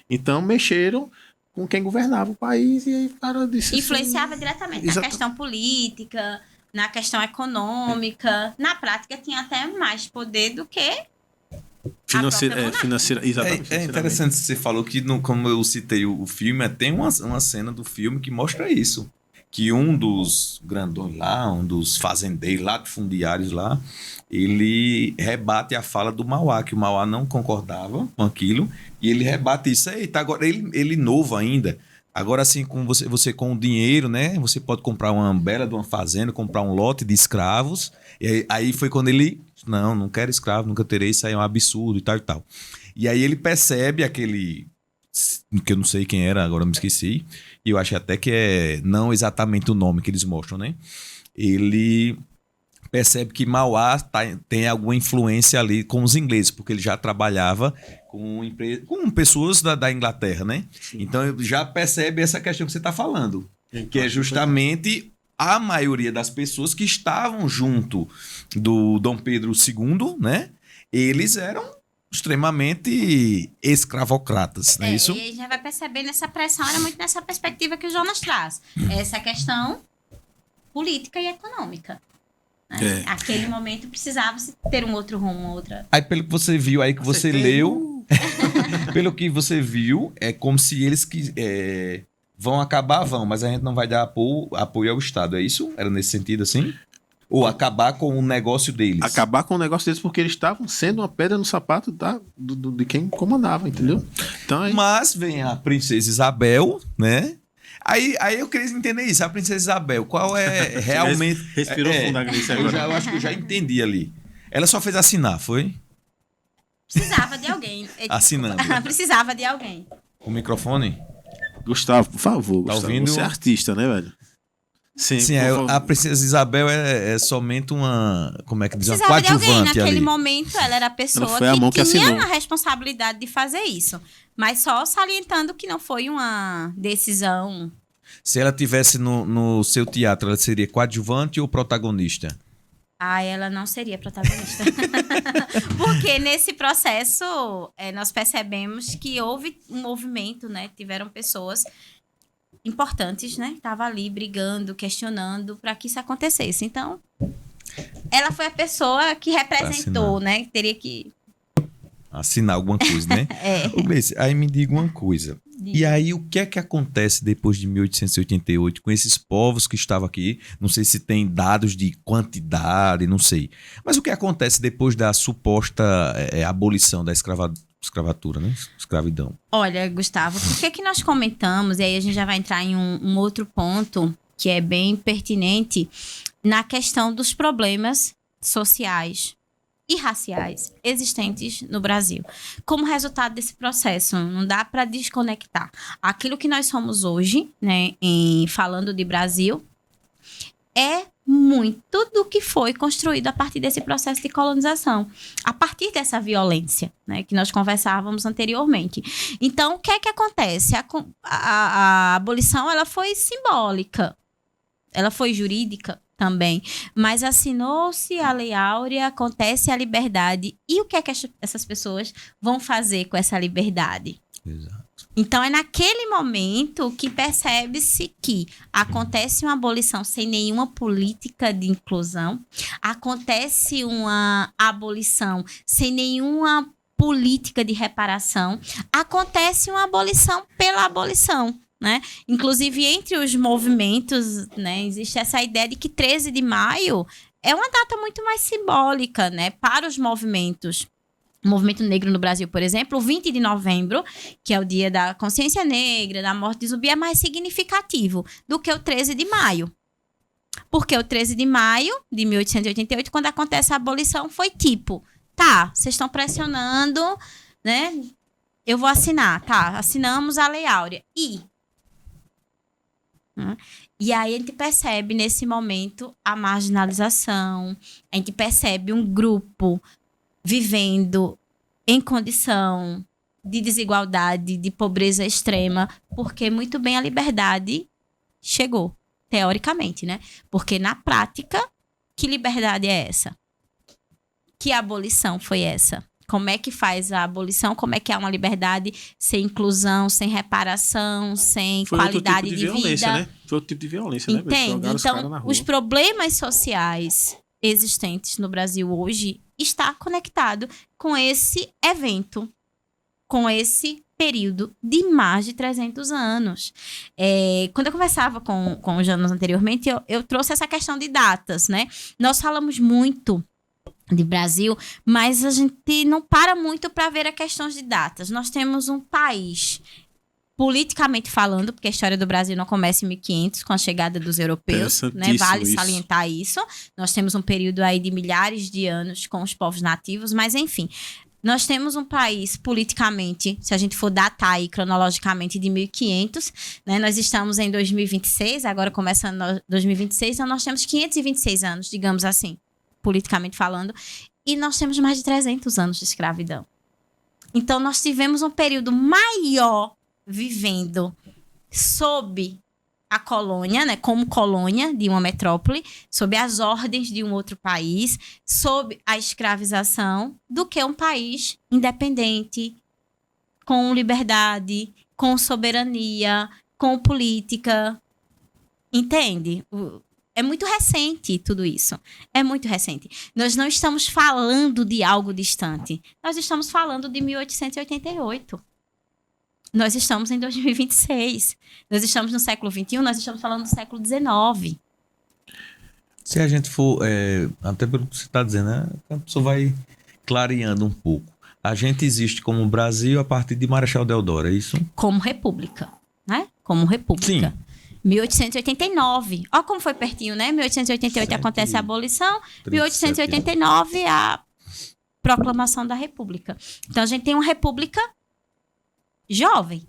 Então mexeram com quem governava o país e aí o cara disse influenciava diretamente na questão política, na questão econômica. Na prática tinha até mais poder do que financeira, exatamente. É interessante que você falou que, como eu citei o filme, tem uma cena do filme que mostra isso. Que um dos grandões lá, um dos fazendeiros lá, fundiários lá, ele rebate a fala do Mauá, que o Mauá não concordava com aquilo, e ele rebate isso. Eita, agora ele novo ainda. Agora, assim, com você com o dinheiro, né? Você pode comprar uma bela de uma fazenda, comprar um lote de escravos. E aí foi quando ele... Não quero escravo, nunca terei, isso aí é um absurdo e tal e tal. E aí ele percebe aquele... que eu não sei quem era, agora me esqueci. E eu acho até que é não exatamente o nome que eles mostram, né? Ele percebe que Mauá tem alguma influência ali com os ingleses, porque ele já trabalhava com pessoas da Inglaterra, né? Sim. Então ele já percebe essa questão que você está falando, que é justamente a maioria das pessoas que estavam junto do Dom Pedro II, né? Eles eram extremamente escravocratas, não é isso? E a gente já vai percebendo essa pressão, era muito nessa perspectiva que o Jonas traz. Essa questão política e econômica. Né? Aquele momento precisava ter um outro rumo, outra... Aí pelo que você viu, aí que você leu, pelo que você viu, é como se eles vão acabar, mas a gente não vai dar apoio ao Estado, é isso? Era nesse sentido assim? Ou acabar com o negócio deles? Acabar com o negócio deles porque eles estavam sendo uma pedra no sapato de quem comandava, entendeu? Então, Mas vem a Princesa Isabel, né? Aí eu queria entender isso. A Princesa Isabel, qual é realmente... Respirou fundo a Grécia agora. Eu acho que eu já entendi ali. Ela só fez assinar, foi? Precisava de alguém. Assinando. Precisava de alguém. O microfone? Gustavo, por favor. Tá Gustavo, ouvindo? você é artista, né, velho? Sim, a Princesa Isabel é somente uma... Como é que diz? Uma precisava de alguém. Coadjuvante Naquele ali. momento, ela era a pessoa que tinha a responsabilidade de fazer isso. Mas só salientando que não foi uma decisão... Se ela tivesse no seu teatro, ela seria coadjuvante ou protagonista? Ela não seria protagonista. Porque nesse processo, nós percebemos que houve um movimento, né? Tiveram pessoas importantes, né? Estavam ali brigando, questionando para que isso acontecesse. Então, ela foi a pessoa que representou, né? Teria que... Assinar alguma coisa, né? Gleice, aí me diga uma coisa. E aí, o que é que acontece depois de 1888 com esses povos que estavam aqui? Não sei se tem dados de quantidade, não sei. Mas o que acontece depois da suposta abolição da escravatura, né? Escravidão? Olha, Gustavo, por que nós comentamos, e aí a gente já vai entrar em um outro ponto que é bem pertinente, na questão dos problemas sociais e raciais existentes no Brasil. Como resultado desse processo, não dá para desconectar. Aquilo que nós somos hoje, né, falando de Brasil, é muito do que foi construído a partir desse processo de colonização, a partir dessa violência, né, que nós conversávamos anteriormente. Então, o que é que acontece? A abolição, ela foi simbólica, ela foi jurídica também, mas assinou-se a Lei Áurea, acontece a liberdade. E o que é que essas pessoas vão fazer com essa liberdade? Exato. Então, é naquele momento que percebe-se que acontece uma abolição sem nenhuma política de inclusão, acontece uma abolição sem nenhuma política de reparação, acontece uma abolição pela abolição. Né? Inclusive, entre os movimentos, né, existe essa ideia de que 13 de maio é uma data muito mais simbólica, né, para os movimentos. O movimento negro no Brasil, por exemplo, o 20 de novembro, que é o dia da consciência negra, da morte de Zumbi, é mais significativo do que o 13 de maio. Porque o 13 de maio de 1888, quando acontece a abolição, foi tipo, tá, vocês estão pressionando, né, eu vou assinar, tá, assinamos a Lei Áurea. E aí a gente percebe nesse momento a marginalização, a gente percebe um grupo vivendo em condição de desigualdade, de pobreza extrema, porque muito bem a liberdade chegou, teoricamente, né? Porque na prática, que liberdade é essa? Que abolição foi essa? Como é que faz a abolição? Como é que é uma liberdade sem inclusão, sem reparação, sem qualidade de vida? Né? Foi outro tipo de violência, entende? Né? Então, os problemas sociais existentes no Brasil hoje está conectado com esse evento, com esse período de mais de 300 anos. Quando eu conversava com o Jonas anteriormente, eu trouxe essa questão de datas, né? Nós falamos muito de Brasil, mas a gente não para muito para ver a questão de datas. Nós temos um país, politicamente falando, porque a história do Brasil não começa em 1500, com a chegada dos europeus, né? Vale salientar isso. Nós temos um período aí de milhares de anos com os povos nativos, mas enfim, nós temos um país politicamente, se a gente for datar aí cronologicamente, de 1500, né? Nós estamos em 2026, agora começa 2026, então nós temos 526 anos, digamos assim, politicamente falando, e nós temos mais de 300 anos de escravidão. Então, nós tivemos um período maior vivendo sob a colônia, né, como colônia de uma metrópole, sob as ordens de um outro país, sob a escravização, do que um país independente, com liberdade, com soberania, com política. Entende? É muito recente tudo isso. É muito recente. Nós não estamos falando de algo distante. Nós estamos falando de 1888. Nós estamos em 2026. Nós estamos no século XXI, nós estamos falando do século XIX. Se a gente for, até pelo que você está dizendo, né, a pessoa vai clareando um pouco. A gente existe como Brasil a partir de Marechal Deodoro, é isso? Como república, né? Como república. Sim. 1889. Olha como foi pertinho, né? 1888 acontece a abolição, 1889 a proclamação da República. Então, a gente tem uma república jovem.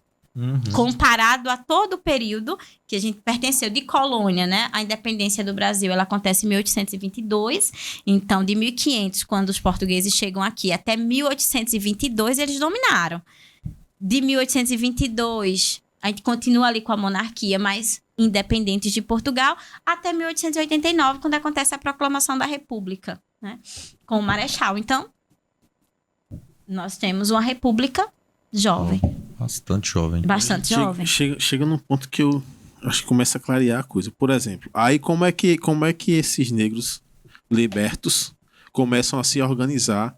Comparado a todo o período que a gente pertenceu de colônia, né? A independência do Brasil, ela acontece em 1822. Então, de 1500, quando os portugueses chegam aqui, até 1822, eles dominaram. De 1822... a gente continua ali com a monarquia, mas independentes de Portugal, até 1889, quando acontece a proclamação da República, né? Com o Marechal. Então, nós temos uma república jovem. Bastante jovem. Bastante jovem. Chega num ponto que eu acho que começa a clarear a coisa. Por exemplo, aí como é que esses negros libertos começam a se organizar,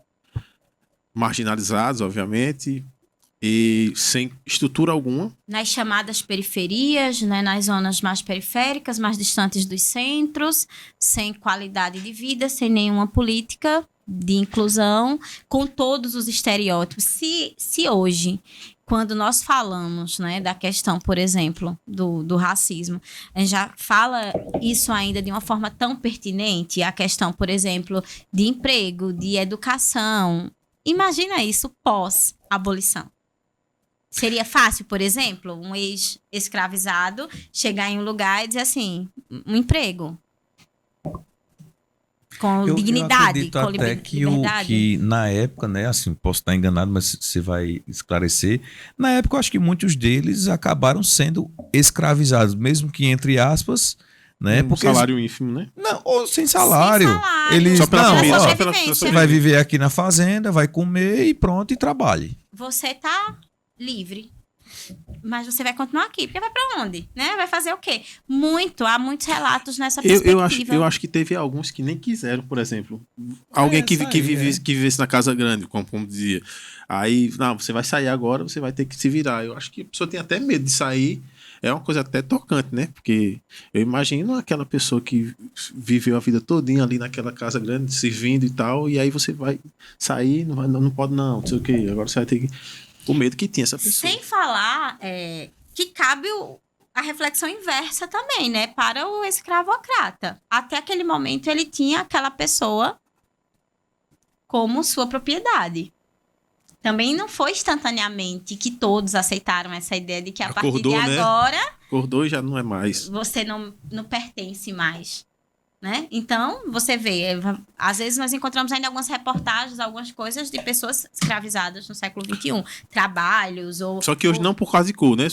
marginalizados, obviamente, e sem estrutura alguma. Nas chamadas periferias, né, nas zonas mais periféricas, mais distantes dos centros, sem qualidade de vida, sem nenhuma política de inclusão, com todos os estereótipos. Se hoje, quando nós falamos, né, da questão, por exemplo, do racismo, a gente já fala isso ainda de uma forma tão pertinente, a questão, por exemplo, de emprego, de educação. Imagina isso pós-abolição. Seria fácil, por exemplo, um ex-escravizado chegar em um lugar e dizer assim, um emprego com dignidade, com até liberdade. Que na época, né, assim, posso estar enganado, mas você vai esclarecer. Na época, eu acho que muitos deles acabaram sendo escravizados, mesmo que entre aspas, né? Porque salário ínfimo, né? Não, ou sem salário. Eles só pela você vai viver aqui na fazenda, vai comer e pronto, e trabalhe. Você tá livre. Mas você vai continuar aqui, porque vai pra onde? Né? Vai fazer o quê? Há muitos relatos nessa perspectiva. Eu acho que teve alguns que nem quiseram, por exemplo. Alguém que vivesse na casa grande, como dizia. Aí, não, você vai sair agora, você vai ter que se virar. Eu acho que a pessoa tem até medo de sair. É uma coisa até tocante, né? Porque eu imagino aquela pessoa que viveu a vida todinha ali naquela casa grande, servindo e tal, e aí você vai sair, não pode não sei o quê. Agora você vai ter que... O medo que tinha essa pessoa. Sem falar que cabe a reflexão inversa também, né? Para o escravocrata. Até aquele momento, ele tinha aquela pessoa como sua propriedade. Também não foi instantaneamente que todos aceitaram essa ideia de que a partir de agora... Acordou e já não é mais. Você não pertence mais. Né? Então, você vê, às vezes nós encontramos ainda algumas reportagens, algumas coisas de pessoas escravizadas no século XXI, trabalhos ou... Só que hoje não por causa de cor, né?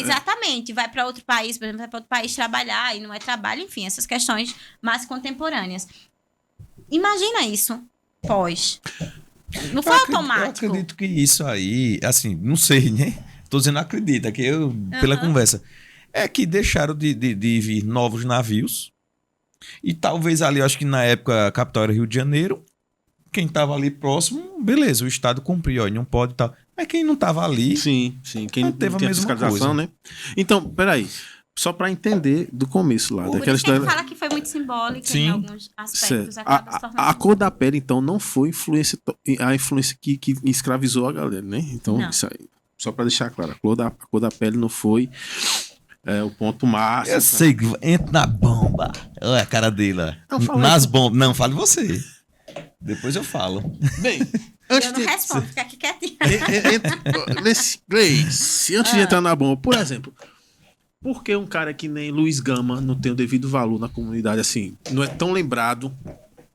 Exatamente, vai para outro país, por exemplo, vai para outro país trabalhar e não é trabalho, enfim, essas questões mais contemporâneas. Imagina isso pós. Não foi automático. Eu acredito que isso aí, assim, não sei, né? Tô dizendo acredita, que eu, pela conversa, é que deixaram de vir novos navios. E talvez ali, acho que na época a capital era Rio de Janeiro, quem tava ali próximo, beleza, o Estado cumpriu, ó, não pode e tal. Mas quem não tava ali... Sim, quem não teve a mesma coisa, né? Então, peraí, só para entender do começo lá. Daquela história... fala que foi muito simbólica em alguns aspectos. A cor da pele, então, não foi a influência que escravizou a galera, né? Então, isso aí, só para deixar claro, a cor da pele não foi... o ponto máximo. Eu sei que entra na bomba. Olha a cara dele lá. Nas bombas. Não, fale você. Depois eu falo. Bem, antes eu não respondo, fica aqui quietinho. Grace, antes de entrar na bomba, por exemplo, por que um cara que nem Luiz Gama não tem o devido valor na comunidade assim? Não é tão lembrado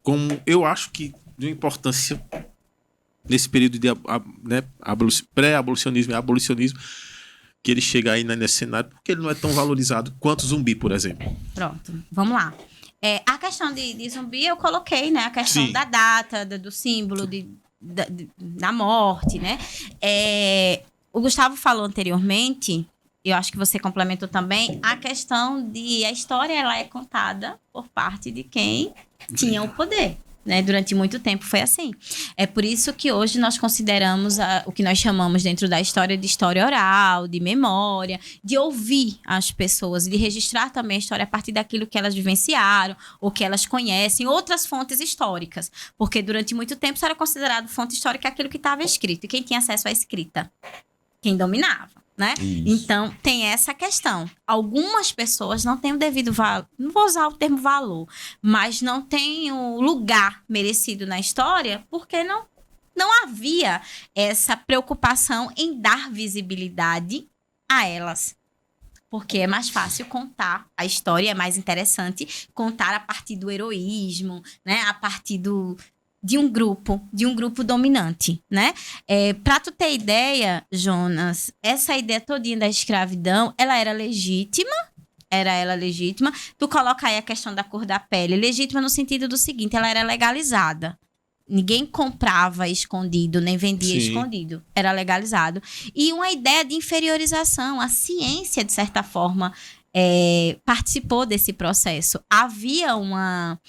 como eu acho que de uma importância nesse período de pré-abolicionismo e abolicionismo, que ele chega aí nesse cenário, porque ele não é tão valorizado quanto Zumbi, por exemplo. Pronto, vamos lá. A questão de Zumbi eu coloquei, né? A questão da data, do símbolo da morte, né? O Gustavo falou anteriormente, eu acho que você complementou também, a questão de a história ela é contada por parte de quem tinha o poder. Né? Durante muito tempo foi assim. É por isso que hoje nós consideramos o que nós chamamos dentro da história de história oral, de memória, de ouvir as pessoas, de registrar também a história a partir daquilo que elas vivenciaram ou que elas conhecem, outras fontes históricas. Porque durante muito tempo isso era considerado fonte histórica aquilo que estava escrito. E quem tinha acesso à escrita? Quem dominava. Né? Então, tem essa questão. Algumas pessoas não têm o devido valor, não vou usar o termo valor, mas não têm o lugar merecido na história porque não havia essa preocupação em dar visibilidade a elas. Porque é mais fácil contar a história, é mais interessante contar a partir do heroísmo, né? A partir de um grupo dominante, né? Pra tu ter ideia, Jonas, essa ideia todinha da escravidão, ela era legítima, tu coloca aí a questão da cor da pele, legítima no sentido do seguinte, ela era legalizada. Ninguém comprava escondido, nem vendia escondido. Era legalizado. E uma ideia de inferiorização, a ciência, de certa forma, participou desse processo. Havia uma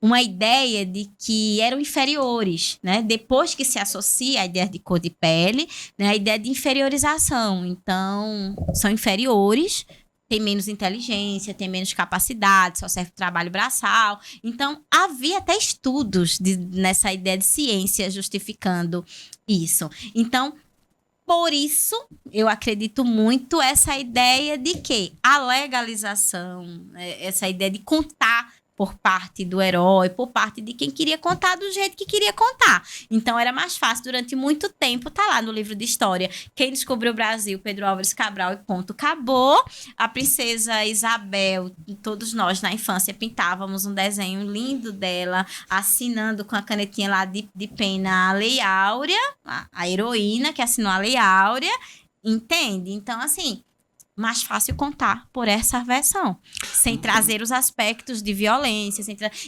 uma ideia de que eram inferiores, né? Depois que se associa a ideia de cor de pele, né? A ideia de inferiorização. Então, são inferiores, têm menos inteligência, têm menos capacidade, só serve trabalho braçal. Então, havia até estudos nessa ideia de ciência justificando isso. Então, por isso, eu acredito muito essa ideia de que a legalização, essa ideia de contar por parte do herói, por parte de quem queria contar do jeito que queria contar. Então, era mais fácil, durante muito tempo, tá lá no livro de história. Quem descobriu o Brasil, Pedro Álvares Cabral, e ponto, acabou. A princesa Isabel, todos nós na infância pintávamos um desenho lindo dela, assinando com a canetinha lá de pena a Lei Áurea, a heroína que assinou a Lei Áurea, entende? Então, assim, mais fácil contar por essa versão, sem trazer os aspectos de violência.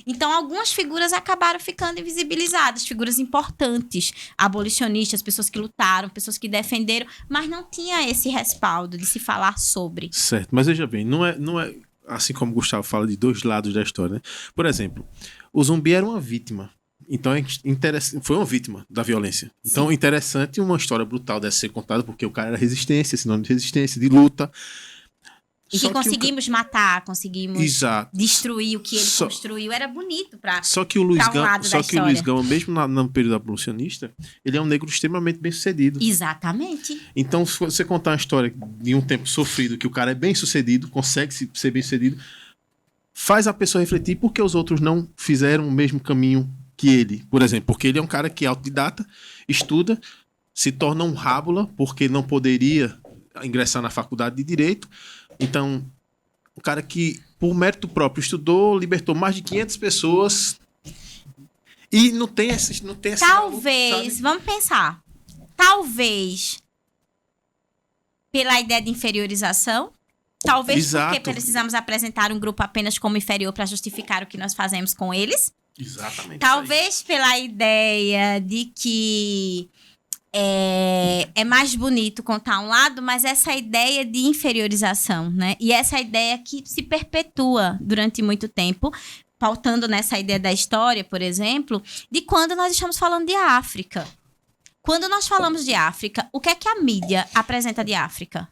Então, algumas figuras acabaram ficando invisibilizadas, figuras importantes, abolicionistas, pessoas que lutaram, pessoas que defenderam, mas não tinha esse respaldo de se falar sobre. Certo, mas veja bem, não é assim como o Gustavo fala de dois lados da história, né? Por exemplo, o zumbi era uma vítima. Então, foi uma vítima da violência. Então, interessante uma história brutal dessa ser contada, porque o cara era resistência, sinônimo de resistência, de luta. E que conseguimos matar, conseguimos destruir o que ele construiu. Era bonito para Só que o Luiz Gama, mesmo no período abolicionista, ele é um negro extremamente bem-sucedido. Exatamente. Então, se você contar uma história de um tempo sofrido, que o cara é bem-sucedido, consegue ser bem-sucedido, faz a pessoa refletir por que os outros não fizeram o mesmo caminho que ele, por exemplo, porque ele é um cara que é autodidata, estuda, se torna um rábula, porque não poderia ingressar na faculdade de Direito. Então, um cara que, por mérito próprio, estudou, libertou mais de 500 pessoas e não tem essa talvez, vamos pensar, talvez pela ideia de inferiorização, talvez porque precisamos apresentar um grupo apenas como inferior para justificar o que nós fazemos com eles. Exatamente. Talvez pela ideia de que é mais bonito contar um lado, mas essa ideia de inferiorização, né? E essa ideia que se perpetua durante muito tempo, pautando nessa ideia da história, por exemplo, de quando nós estamos falando de África. Quando nós falamos de África, o que é que a mídia apresenta de África?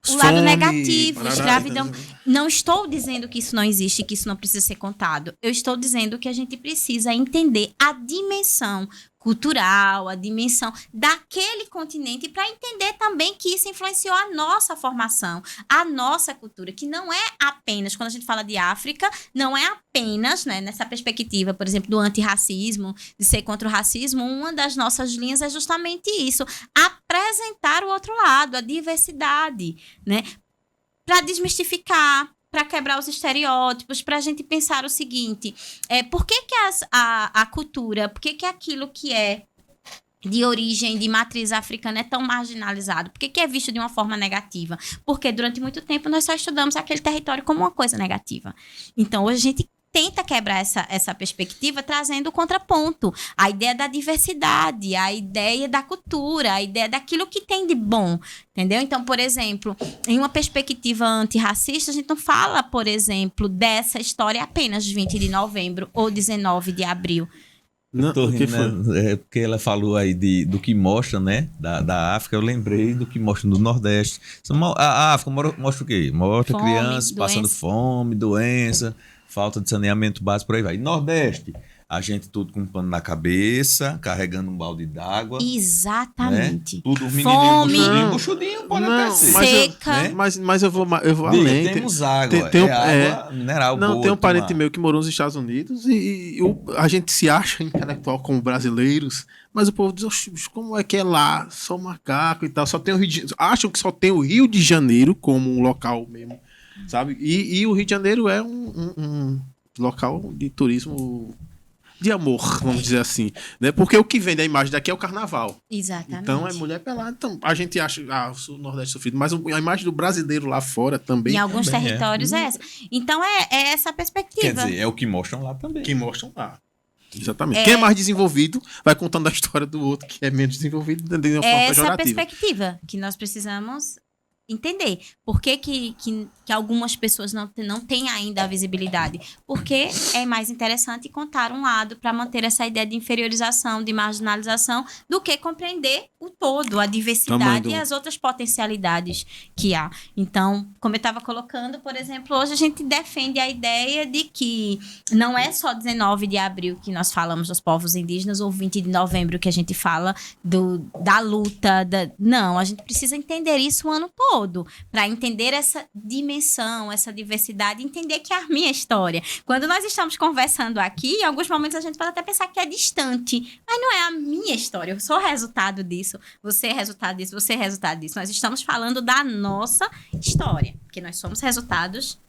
O lado negativo, escravidão. Não estou dizendo que isso não existe, que isso não precisa ser contado. Eu estou dizendo que a gente precisa entender a dimensão cultural, a dimensão daquele continente, para entender também que isso influenciou a nossa formação, a nossa cultura, que não é apenas, quando a gente fala de África, não é apenas, né, nessa perspectiva, por exemplo, do antirracismo, de ser contra o racismo, uma das nossas linhas é justamente isso, apresentar o outro lado, a diversidade, né, para desmistificar, para quebrar os estereótipos, para a gente pensar o seguinte, por que a cultura, por que aquilo que é de origem, de matriz africana é tão marginalizado? Por que é visto de uma forma negativa? Porque durante muito tempo nós só estudamos aquele território como uma coisa negativa. Então, hoje a gente tenta quebrar essa perspectiva trazendo o contraponto, a ideia da diversidade, a ideia da cultura, a ideia daquilo que tem de bom, entendeu? Então, por exemplo, em uma perspectiva antirracista, a gente não fala, por exemplo, dessa história apenas de 20 de novembro ou 19 de abril. Não, porque ela falou aí do que mostra, né, da África. Eu lembrei do que mostra no Nordeste. A África mostra o quê? Mostra fome, crianças passando fome, doença, falta de saneamento básico, por aí vai. Nordeste, a gente tudo com um pano na cabeça, carregando um balde d'água. Exatamente. Né? Tudo menininho, buchudinho, pode até ser. Seca. Mas eu vou além. Temos água, água mineral boa. Tem um parente meu que morou nos Estados Unidos e a gente se acha intelectual como brasileiros, mas o povo diz, como é que é lá? Só macaco e tal, só tem o Rio de Janeiro. Acham que só tem o Rio de Janeiro como um local mesmo, sabe? E o Rio de Janeiro é um local de turismo de amor, vamos dizer assim, né? Porque o que vende a imagem daqui é o carnaval. Exatamente. Então é mulher pelada. Então a gente acha o Nordeste sofrido, mas a imagem do brasileiro lá fora também. Em alguns territórios é essa. Então é essa perspectiva. Quer dizer, é o que mostram lá também. Que mostram lá. Exatamente. Quem é mais desenvolvido vai contando a história do outro que é menos desenvolvido de uma forma pejorativa. É essa perspectiva que nós precisamos entender por que algumas pessoas não têm ainda a visibilidade. Porque é mais interessante contar um lado para manter essa ideia de inferiorização, de marginalização, do que compreender o todo, a diversidade e as outras potencialidades que há. Então, como eu estava colocando, por exemplo, hoje a gente defende a ideia de que não é só 19 de abril que nós falamos dos povos indígenas ou 20 de novembro que a gente fala da luta. Não, a gente precisa entender isso o ano todo, para entender essa dimensão, essa diversidade, entender que é a minha história. Quando nós estamos conversando aqui, em alguns momentos a gente pode até pensar que é distante, mas não é a minha história. Eu sou resultado disso, você é resultado disso, você é resultado disso. Nós estamos falando da nossa história, porque nós somos resultados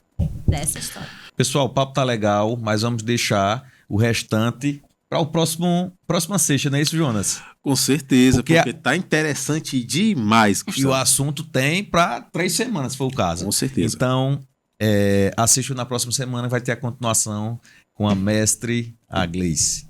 dessa história. Pessoal, o papo tá legal, mas vamos deixar o restante para o próxima sexta, não é isso, Jonas? Com certeza, porque tá interessante demais, Gustavo. E o assunto tem para 3 semanas, se for o caso. Com certeza. Então, assista na próxima semana, vai ter a continuação com a mestre, a Gleice.